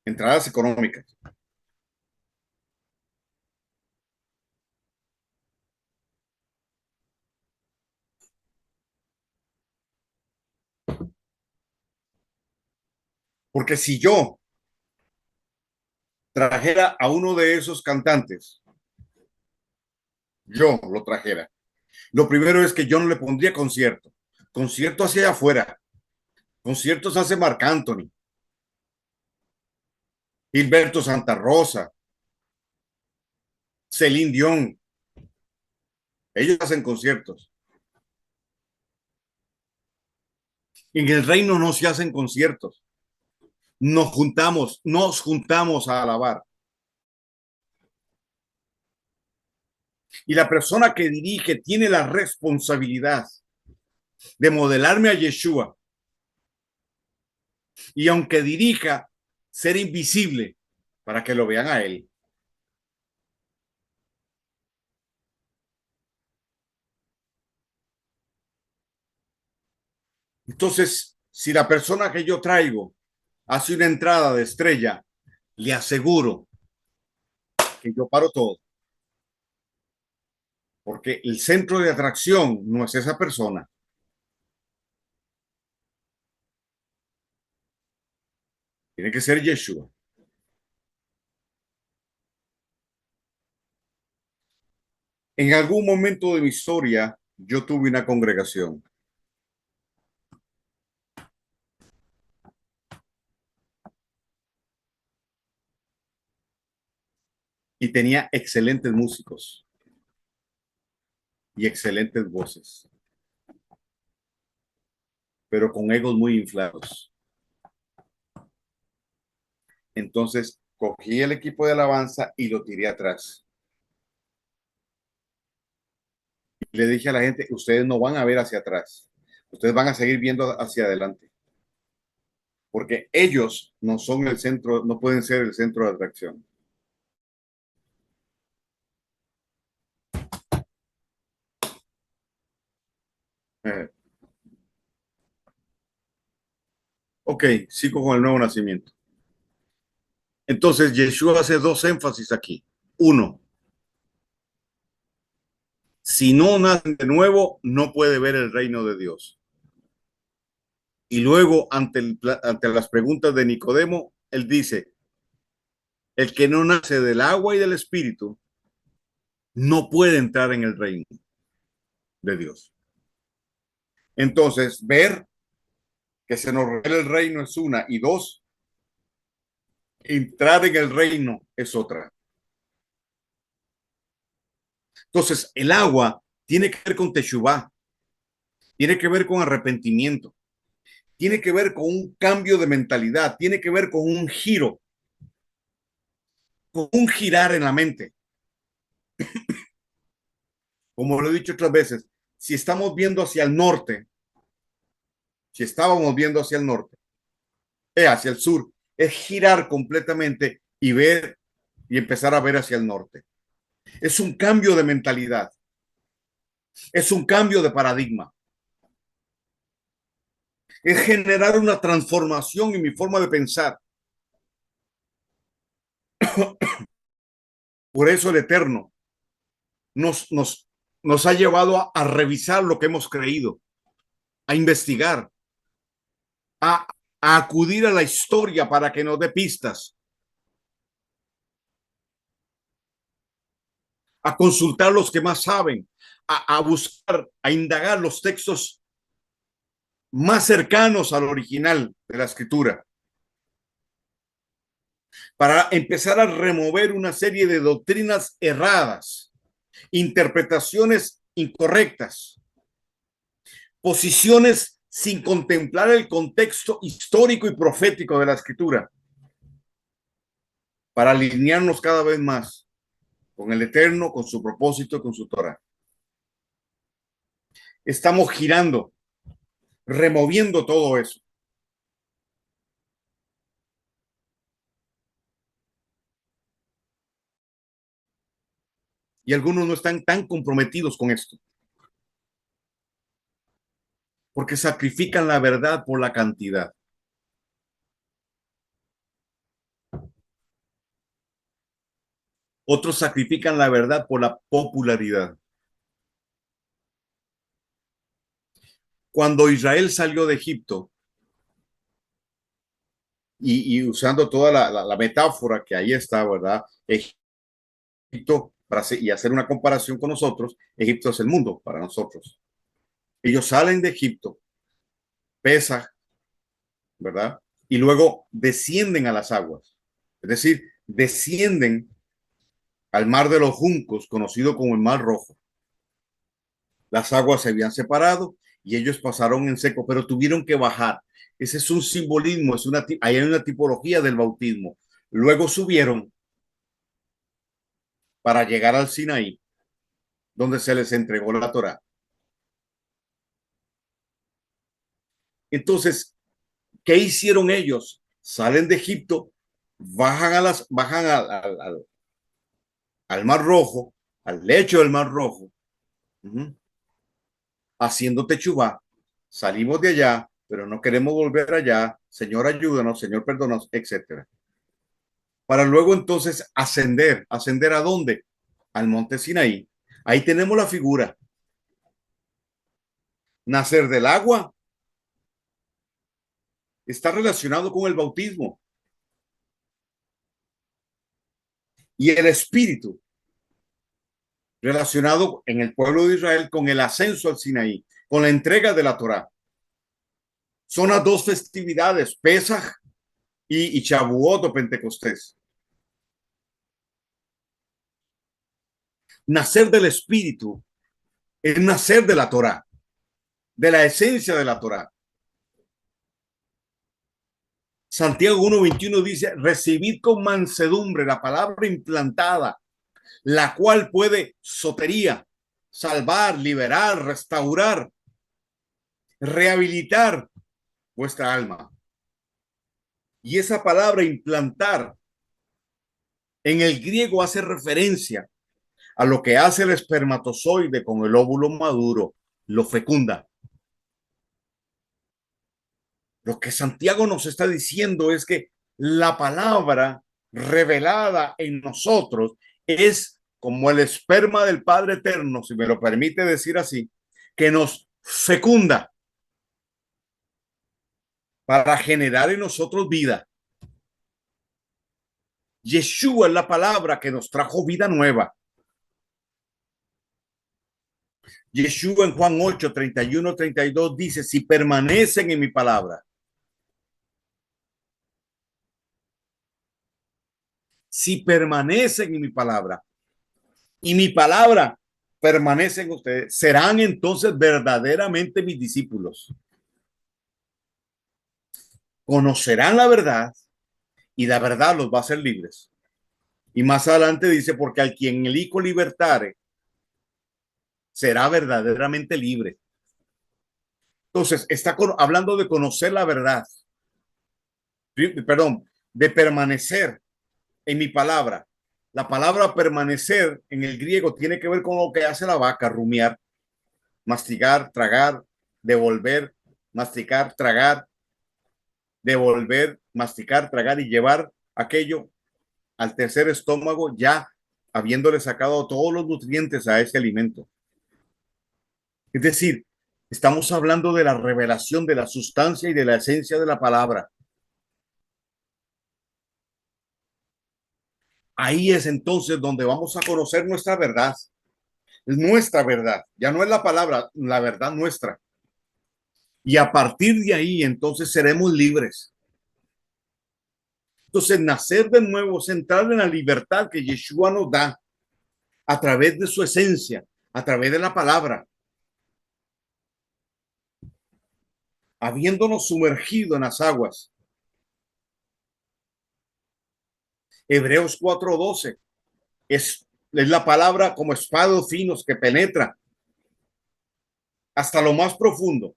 Entradas económicas. Porque si yo trajera a uno de esos cantantes, yo lo trajera, lo primero es que yo no le pondría concierto. Concierto hacia afuera. Conciertos hace Marc Anthony, Gilberto Santa Rosa, Celine Dion. Ellos hacen conciertos. En el reino no se hacen conciertos. Nos juntamos a alabar. Y la persona que dirige tiene la responsabilidad de modelarme a Yeshua. Y aunque dirija, ser invisible para que lo vean a él. Entonces, si la persona que yo traigo hace una entrada de estrella, le aseguro que yo paro todo. Porque el centro de atracción no es esa persona. Tiene que ser Yeshua. En algún momento de mi historia, yo tuve una congregación. Y tenía excelentes músicos y excelentes voces, pero con egos muy inflados. Entonces cogí el equipo de alabanza y lo tiré atrás. Le dije a la gente, ustedes no van a ver hacia atrás, ustedes van a seguir viendo hacia adelante, porque ellos no son el centro, no pueden ser el centro de atracción. Eh, ok, sigo con el nuevo nacimiento. Entonces, Yeshua hace dos énfasis aquí. Uno, si no nacen de nuevo, no puede ver el reino de Dios. Y luego, ante las preguntas de Nicodemo, él dice, el que no nace del agua y del espíritu no puede entrar en el reino de Dios. Entonces, ver que se nos revela el reino es una, y dos, entrar en el reino es otra. Entonces, el agua tiene que ver con Teshuvá, tiene que ver con arrepentimiento, tiene que ver con un cambio de mentalidad, tiene que ver con un giro, con un girar en la mente. Como lo he dicho otras veces, si estamos viendo hacia el norte, si estábamos viendo hacia el norte, hacia el sur, es girar completamente y ver y empezar a ver hacia el norte. Es un cambio de mentalidad, es un cambio de paradigma, es generar una transformación en mi forma de pensar. Por eso el Eterno nos ha llevado a revisar lo que hemos creído, a investigar, a, a acudir a la historia para que nos dé pistas, a consultar los que más saben, a buscar, a indagar los textos más cercanos al original de la escritura, para empezar a remover una serie de doctrinas erradas, interpretaciones incorrectas, posiciones sin contemplar el contexto histórico y profético de la escritura, para alinearnos cada vez más con el Eterno, con su propósito, con su Torah. Estamos girando, removiendo todo eso. Y algunos no están tan comprometidos con esto, porque sacrifican la verdad por la cantidad. Otros sacrifican la verdad por la popularidad. Cuando Israel salió de Egipto, y usando toda la metáfora que ahí está, ¿verdad? Egipto, y hacer una comparación con nosotros, Egipto es el mundo para nosotros. Ellos salen de Egipto, Pesaj, ¿verdad? Y luego descienden a las aguas. Es decir, descienden al mar de los juncos, conocido como el Mar Rojo. Las aguas se habían separado y ellos pasaron en seco, pero tuvieron que bajar. Ese es un simbolismo, ahí hay una tipología del bautismo. Luego subieron para llegar al Sinaí, donde se les entregó la Torá. Entonces, ¿qué hicieron ellos? Salen de Egipto, bajan al Mar Rojo, al lecho del Mar Rojo, haciendo techubá. Salimos de allá, pero no queremos volver allá. Señor, ayúdanos, Señor, perdónanos, etcétera. Para luego entonces ascender. ¿Ascender a dónde? Al monte Sinaí. Ahí tenemos la figura. Nacer del agua está relacionado con el bautismo. Y el espíritu relacionado en el pueblo de Israel con el ascenso al Sinaí, con la entrega de la Torá. Son las dos festividades, Pesaj y Shavuot o Pentecostés. Nacer del espíritu es nacer de la Torá, de la esencia de la Torá. Santiago 1:21 dice, recibid con mansedumbre la palabra implantada, la cual puede sotería, salvar, liberar, restaurar, rehabilitar vuestra alma. Y esa palabra implantar en el griego hace referencia a lo que hace el espermatozoide con el óvulo maduro, lo fecunda. Lo que Santiago nos está diciendo es que la palabra revelada en nosotros es como el esperma del Padre Eterno, si me lo permite decir así, que nos fecunda para generar en nosotros vida. Yeshua es la palabra que nos trajo vida nueva. Yeshua en Juan 8, 31, 32 dice, si permanecen en mi palabra, si permanecen en mi palabra y mi palabra permanece en ustedes, serán entonces verdaderamente mis discípulos. Conocerán la verdad y la verdad los va a hacer libres. Y más adelante dice, porque al quien el Hijo libertare, será verdaderamente libre. Entonces, está hablando de conocer la verdad, perdón, de permanecer en mi palabra. La palabra permanecer en el griego tiene que ver con lo que hace la vaca, rumiar, masticar, tragar, devolver, masticar, tragar, devolver, masticar, tragar y llevar aquello al tercer estómago, ya habiéndole sacado todos los nutrientes a ese alimento. Es decir, estamos hablando de la revelación de la sustancia y de la esencia de la palabra. Ahí es entonces donde vamos a conocer nuestra verdad. Es nuestra verdad, ya no es la palabra, la verdad nuestra. Y a partir de ahí entonces seremos libres. Entonces nacer de nuevo es entrar en la libertad que Yeshua nos da a través de su esencia, a través de la palabra. Habiéndonos sumergido en las aguas. Hebreos 4:12 es la palabra como espados finos que penetra hasta lo más profundo.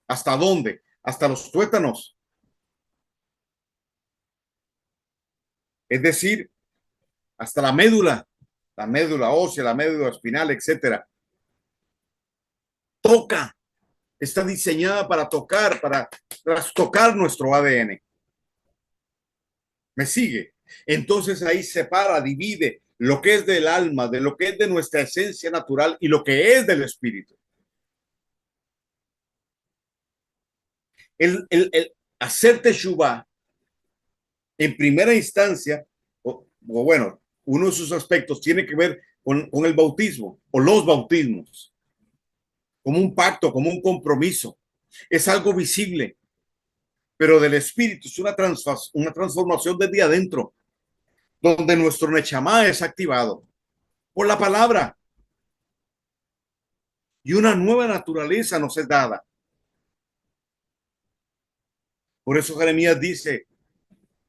¿Hasta dónde? Hasta los tuétanos. Es decir, hasta la médula ósea, la médula espinal, etcétera. Toca. Está diseñada para tocar, para trastocar nuestro ADN. ¿Me sigue? Entonces ahí separa, divide lo que es del alma, de lo que es de nuestra esencia natural y lo que es del espíritu. El hacer teshuvah en primera instancia, o bueno, uno de sus aspectos tiene que ver con el bautismo o los bautismos, como un pacto, como un compromiso. Es algo visible, pero del espíritu es una transformación desde adentro, donde nuestro Neshama es activado por la palabra y una nueva naturaleza nos es dada. Por eso Jeremías dice,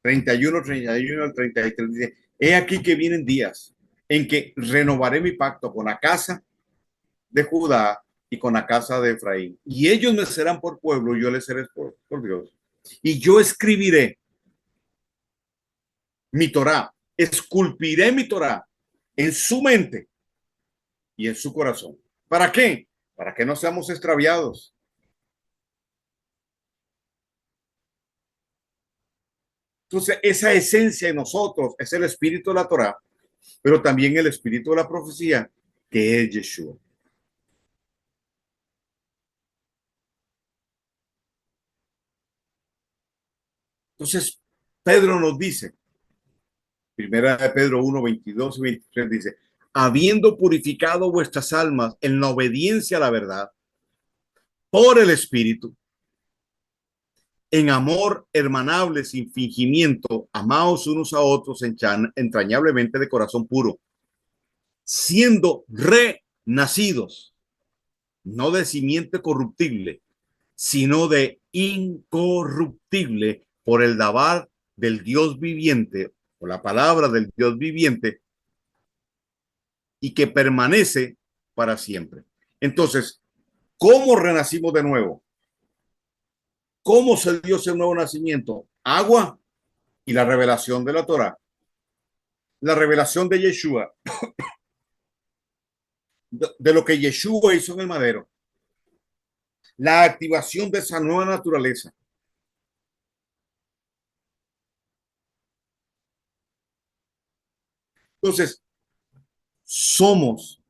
31, 31 al 33, dice, he aquí que vienen días en que renovaré mi pacto con la casa de Judá y con la casa de Efraín. Y ellos me serán por pueblo, y yo les seré por Dios. Y yo escribiré mi Torá, esculpiré mi Torá en su mente y en su corazón. ¿Para qué? Para que no seamos extraviados. Entonces, esa esencia en nosotros es el espíritu de la Torá, pero también el espíritu de la profecía, que es Yeshua. Entonces, Pedro nos dice, primera de Pedro 1, 22 y 23, dice, habiendo purificado vuestras almas en la obediencia a la verdad, por el Espíritu, en amor hermanable sin fingimiento, amaos unos a otros entrañablemente de corazón puro, siendo renacidos, no de simiente corruptible, sino de incorruptible por el dabar del Dios viviente, o la palabra del Dios viviente, y que permanece para siempre. Entonces, ¿cómo renacimos de nuevo? ¿Cómo se dio ese nuevo nacimiento? Agua y la revelación de la Torah. La revelación de Yeshua, de lo que Yeshua hizo en el madero. La activación de esa nueva naturaleza. Entonces, somos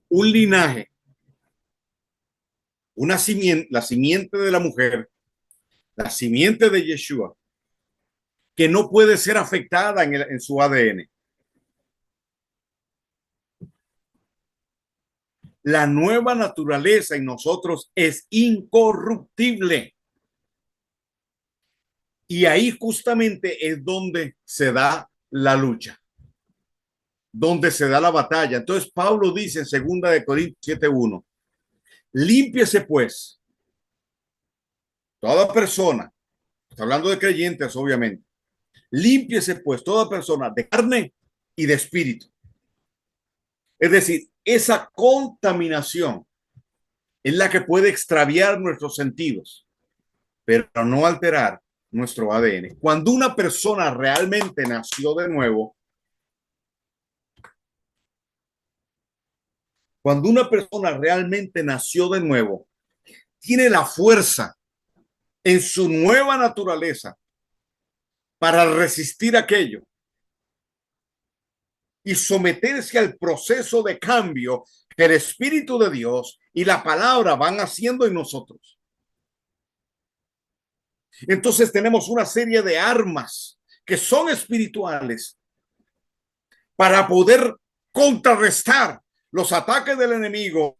un linaje, una simiente, la simiente de la mujer, la simiente de Yeshua, que no puede ser afectada en su ADN. La nueva naturaleza en nosotros es incorruptible. Y ahí justamente es donde se da la lucha, donde se da la batalla. Entonces Pablo dice en 2 Corintios 7:1, límpiese pues toda persona, está hablando de creyentes obviamente, límpiese pues toda persona de carne y de espíritu. Es decir, esa contaminación es la que puede extraviar nuestros sentidos, pero no alterar nuestro ADN. Cuando una persona realmente nació de nuevo, tiene la fuerza en su nueva naturaleza para resistir aquello y someterse al proceso de cambio que el Espíritu de Dios y la palabra van haciendo en nosotros. Entonces tenemos una serie de armas que son espirituales para poder contrarrestar los ataques del enemigo,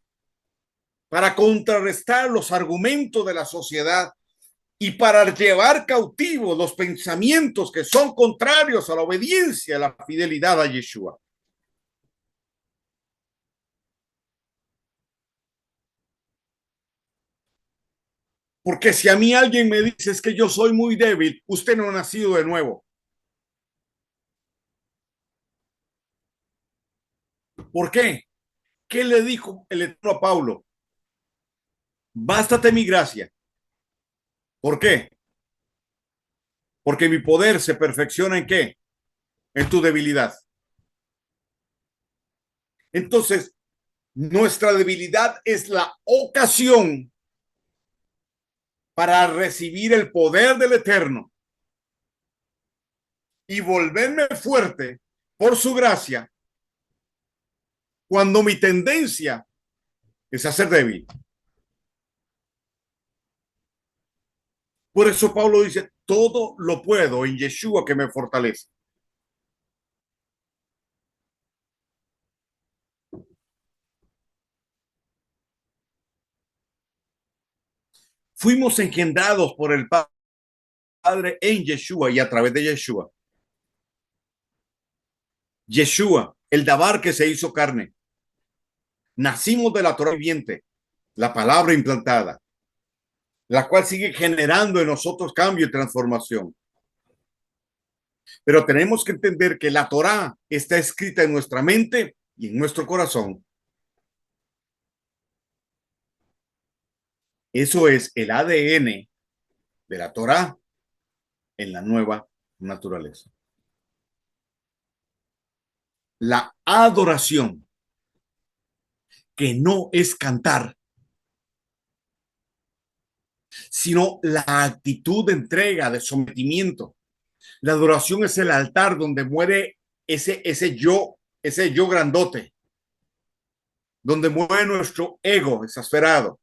para contrarrestar los argumentos de la sociedad y para llevar cautivos los pensamientos que son contrarios a la obediencia, a la fidelidad a Yeshua. Porque si a mí alguien me dice es que yo soy muy débil, usted no ha nacido de nuevo. ¿Por qué? ¿Qué le dijo el Eterno a Pablo? Bástate mi gracia. ¿Por qué? Porque mi poder se perfecciona ¿en qué? En tu debilidad. Entonces, nuestra debilidad es la ocasión para recibir el poder del Eterno y volverme fuerte por su gracia cuando mi tendencia es a ser débil. Por eso Pablo dice, todo lo puedo en Yeshua que me fortalece. Fuimos engendrados por el Padre en Yeshua y a través de Yeshua. Yeshua, el Dabar que se hizo carne. Nacimos de la Torah viviente, la palabra implantada, la cual sigue generando en nosotros cambio y transformación. Pero tenemos que entender que la Torah está escrita en nuestra mente y en nuestro corazón. Eso es el ADN de la Torah en la nueva naturaleza. La adoración, que no es cantar, sino la actitud de entrega, de sometimiento. La adoración es el altar donde muere ese yo grandote, donde muere nuestro ego exasperado,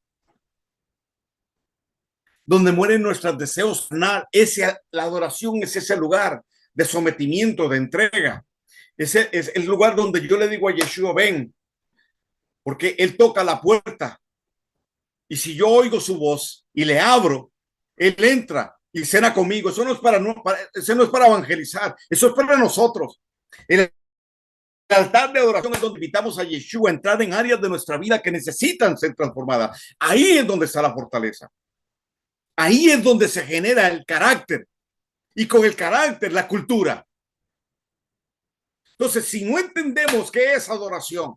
donde mueren nuestros deseos. La adoración es ese lugar de sometimiento, de entrega. Ese es el lugar donde yo le digo a Yeshua, ven, porque él toca la puerta. Y si yo oigo su voz y le abro, él entra y cena conmigo. Eso no es eso no es para evangelizar, eso es para nosotros. El altar de adoración es donde invitamos a Yeshua a entrar en áreas de nuestra vida que necesitan ser transformadas. Ahí es donde está la fortaleza. Ahí es donde se genera el carácter y con el carácter la cultura. Entonces, si no entendemos qué es adoración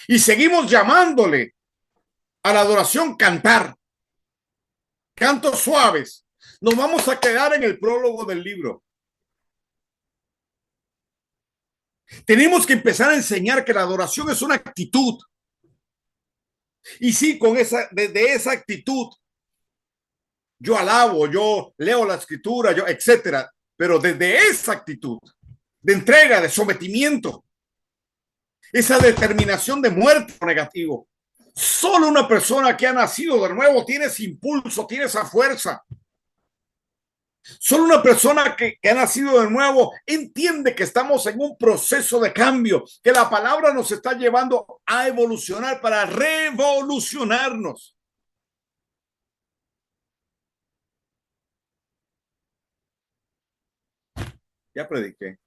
y seguimos llamándole a la adoración cantar, cantos suaves, nos vamos a quedar en el prólogo del libro. Tenemos que empezar a enseñar que la adoración es una actitud. Y sí, desde esa actitud, yo alabo, yo leo la escritura, etcétera. Pero desde esa actitud de entrega, de sometimiento, esa determinación de muerte negativo, solo una persona que ha nacido de nuevo tiene ese impulso, tiene esa fuerza. Solo una persona que ha nacido de nuevo entiende que estamos en un proceso de cambio, que la palabra nos está llevando a evolucionar para revolucionarnos. Ya prediqué.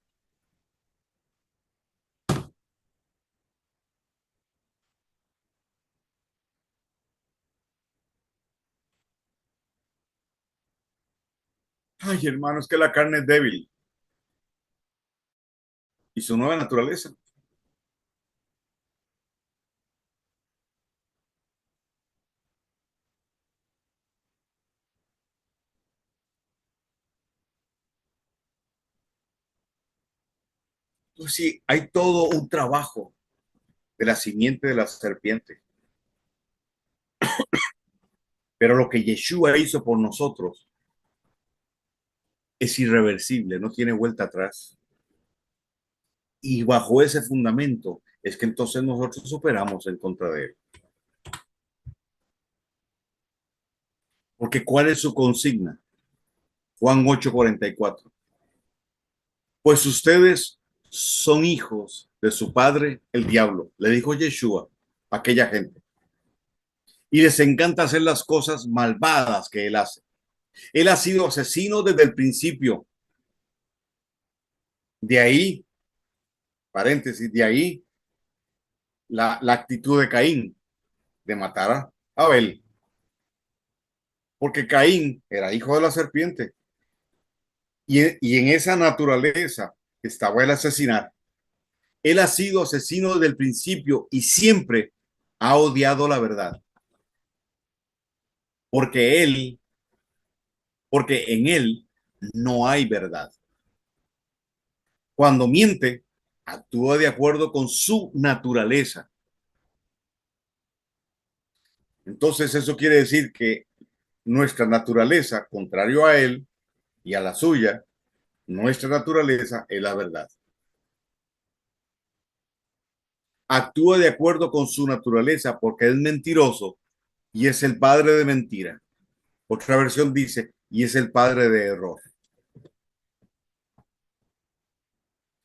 Ay, hermano, es que la carne es débil y su nueva naturaleza. Entonces, sí, hay todo un trabajo de la simiente de la serpiente. Pero lo que Yeshua hizo por nosotros es irreversible, no tiene vuelta atrás. Y bajo ese fundamento es que entonces nosotros superamos en contra de él. Porque ¿cuál es su consigna? Juan 8:44. Pues ustedes son hijos de su padre, el diablo, le dijo Yeshua a aquella gente. Y les encanta hacer las cosas malvadas que él hace. Él ha sido asesino desde el principio. De ahí, paréntesis, de ahí la actitud de Caín de matar a Abel. Porque Caín era hijo de la serpiente. Y en esa naturaleza estaba el asesinar. Él ha sido asesino desde el principio y siempre ha odiado la verdad. Porque él, porque en él no hay verdad. Cuando miente, actúa de acuerdo con su naturaleza. Entonces eso quiere decir que nuestra naturaleza, contrario a él y a la suya, nuestra naturaleza es la verdad. Actúa de acuerdo con su naturaleza porque es mentiroso y es el padre de mentira. Otra versión dice, y es el padre de error.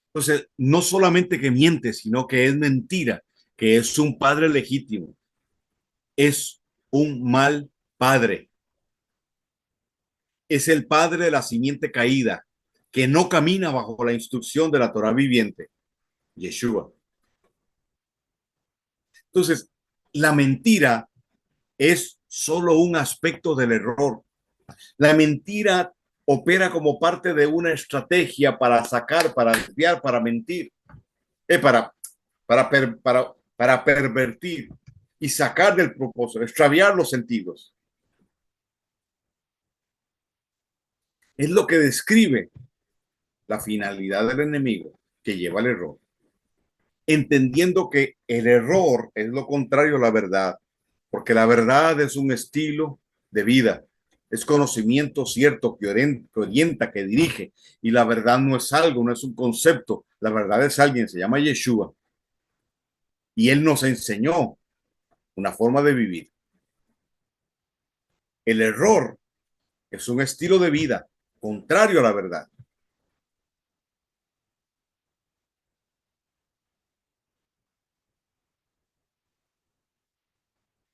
Entonces, no solamente que miente, sino que es mentira, que es un padre legítimo. Es un mal padre. Es el padre de la simiente caída, que no camina bajo la instrucción de la Torah viviente, Yeshua. Entonces, la mentira es solo un aspecto del error. La mentira opera como parte de una estrategia para sacar, para desviar, para mentir, eh, para, para pervertir y sacar del propósito, extraviar los sentidos. Es lo que describe la finalidad del enemigo que lleva al error, entendiendo que el error es lo contrario a la verdad, porque la verdad es un estilo de vida, es conocimiento cierto que orienta, que dirige, y la verdad no es algo, no es un concepto, la verdad es alguien, se llama Yeshua, y él nos enseñó una forma de vivir. El error es un estilo de vida contrario a la verdad.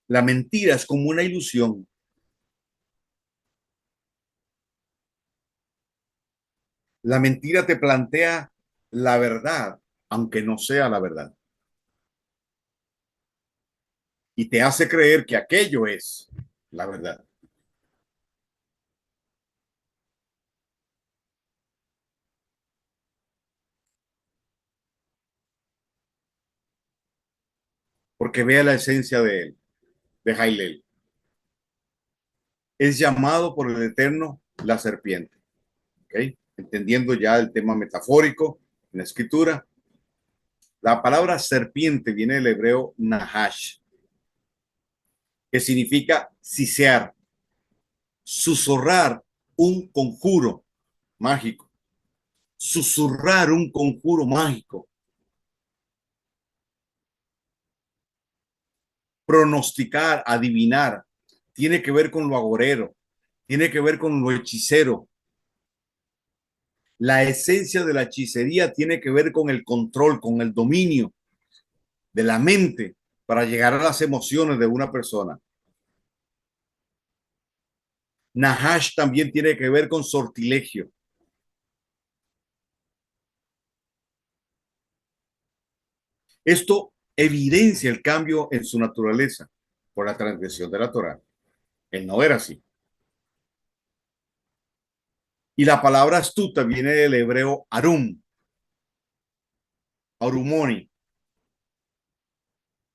La mentira es como una ilusión. La mentira te plantea la verdad, aunque no sea la verdad. Y te hace creer que aquello es la verdad. Porque vea la esencia de él, de Jailel. Es llamado por el Eterno la serpiente. ¿Okay? Entendiendo ya el tema metafórico en la escritura. La palabra serpiente viene del hebreo nahash, que significa sisear, susurrar un conjuro mágico, susurrar un conjuro mágico, pronosticar, adivinar, tiene que ver con lo agorero, tiene que ver con lo hechicero, La esencia de la hechicería tiene que ver con el control, con el dominio de la mente para llegar a las emociones de una persona. Nahash también tiene que ver con sortilegio. Esto evidencia el cambio en su naturaleza por la transgresión de la Torá. Él no era así. Y la palabra astuta viene del hebreo arum, arumoni.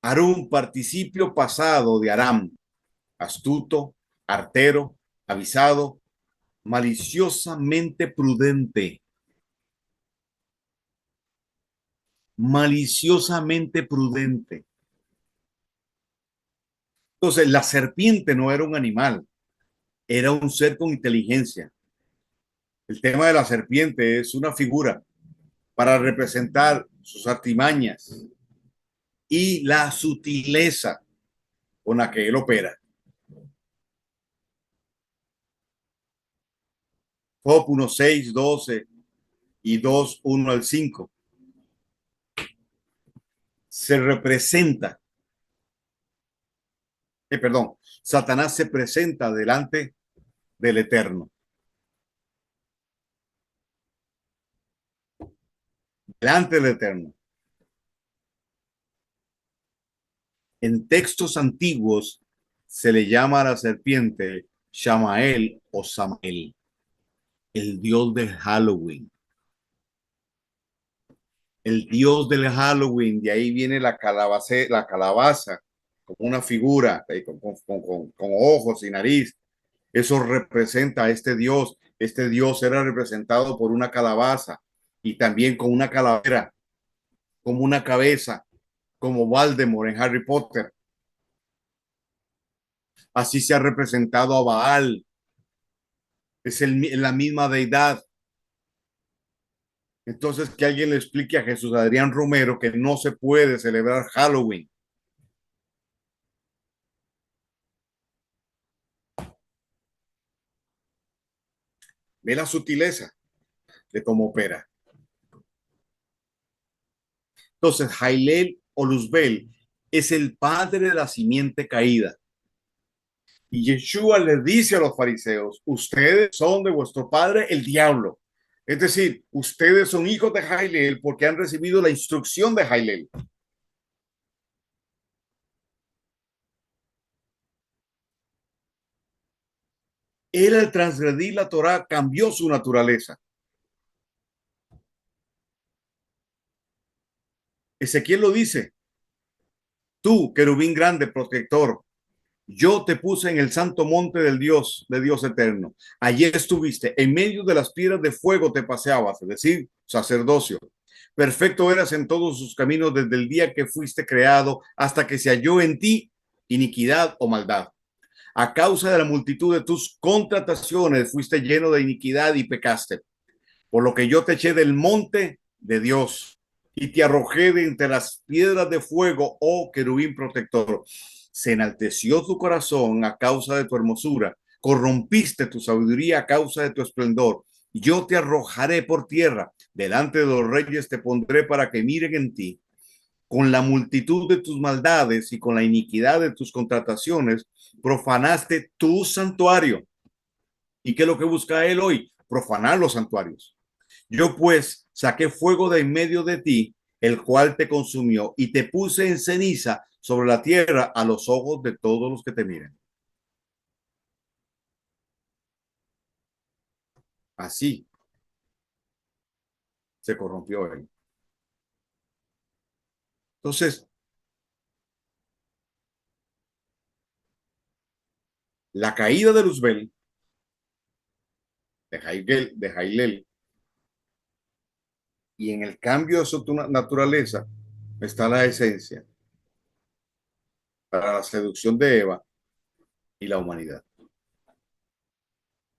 Arum, participio pasado de aram, astuto, artero, avisado, maliciosamente prudente. Maliciosamente prudente. Entonces, la serpiente no era un animal, era un ser con inteligencia. El tema de la serpiente es una figura para representar sus artimañas y la sutileza con la que él opera. Job 1:6, 12 y 2:1 al 5. Se representa, Satanás se presenta delante del Eterno. Delante del Eterno. En textos antiguos se le llama a la serpiente Shamael o Samael, el dios del Halloween. El dios del Halloween, de ahí viene la calabaza como una figura con ojos y nariz. Eso representa a este dios. Este dios era representado por una calabaza y también con una calavera, como una cabeza, como Voldemort en Harry Potter. Así se ha representado a Baal. Es la misma deidad. Entonces, que alguien le explique a Jesús Adrián Romero que no se puede celebrar Halloween. Ve la sutileza de cómo opera. Entonces, Jailel o Luzbel es el padre de la simiente caída. Y Yeshua le dice a los fariseos, ustedes son de vuestro padre el diablo. Es decir, ustedes son hijos de Jailel porque han recibido la instrucción de Jailel. Él al transgredir la Torá cambió su naturaleza. Ezequiel lo dice. Tú, querubín grande, protector, yo te puse en el santo monte del Dios, de Dios eterno. Allí estuviste, en medio de las piedras de fuego te paseabas, es decir, sacerdocio. Perfecto eras en todos sus caminos desde el día que fuiste creado hasta que se halló en ti iniquidad o maldad. A causa de la multitud de tus contrataciones fuiste lleno de iniquidad y pecaste. Por lo que yo te eché del monte de Dios y te arrojé de entre las piedras de fuego, oh querubín protector. Se enalteció tu corazón a causa de tu hermosura, corrompiste tu sabiduría a causa de tu esplendor. Yo te arrojaré por tierra, delante de los reyes te pondré para que miren en ti. Con la multitud de tus maldades y con la iniquidad de tus contrataciones, profanaste tu santuario. ¿Y qué es lo que busca él hoy? Profanar los santuarios. Yo pues saqué fuego de en medio de ti, el cual te consumió, y te puse en ceniza sobre la tierra a los ojos de todos los que te miren. Así se corrompió él. Entonces, la caída de Luzbel, de Jailel, y en el cambio de su naturaleza está la esencia para la seducción de Eva y la humanidad.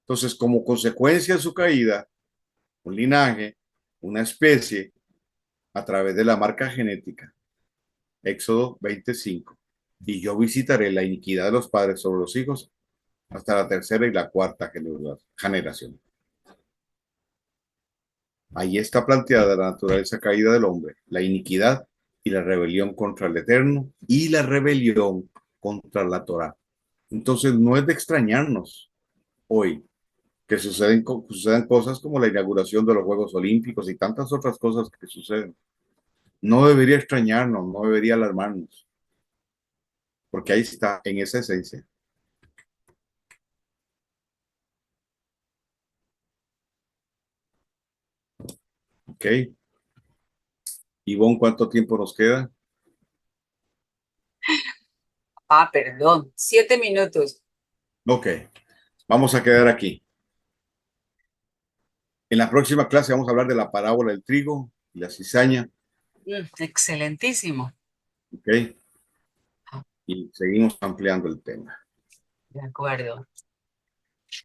Entonces, como consecuencia de su caída, un linaje, una especie, a través de la marca genética, Éxodo 25, y yo visitaré la iniquidad de los padres sobre los hijos hasta la tercera y la cuarta generación. Ahí está planteada la naturaleza caída del hombre, la iniquidad y la rebelión contra el Eterno y la rebelión contra la Torá. Entonces no es de extrañarnos hoy que sucedan cosas como la inauguración de los Juegos Olímpicos y tantas otras cosas que suceden. No debería extrañarnos, no debería alarmarnos, porque ahí está, en esa esencia. ¿Ok? Ivonne, ¿cuánto tiempo nos queda? Ah, perdón, 7 minutos. Ok, vamos a quedar aquí. En la próxima clase vamos a hablar de la parábola del trigo y la cizaña. Excelentísimo. ¿Ok? Y seguimos ampliando el tema. De acuerdo.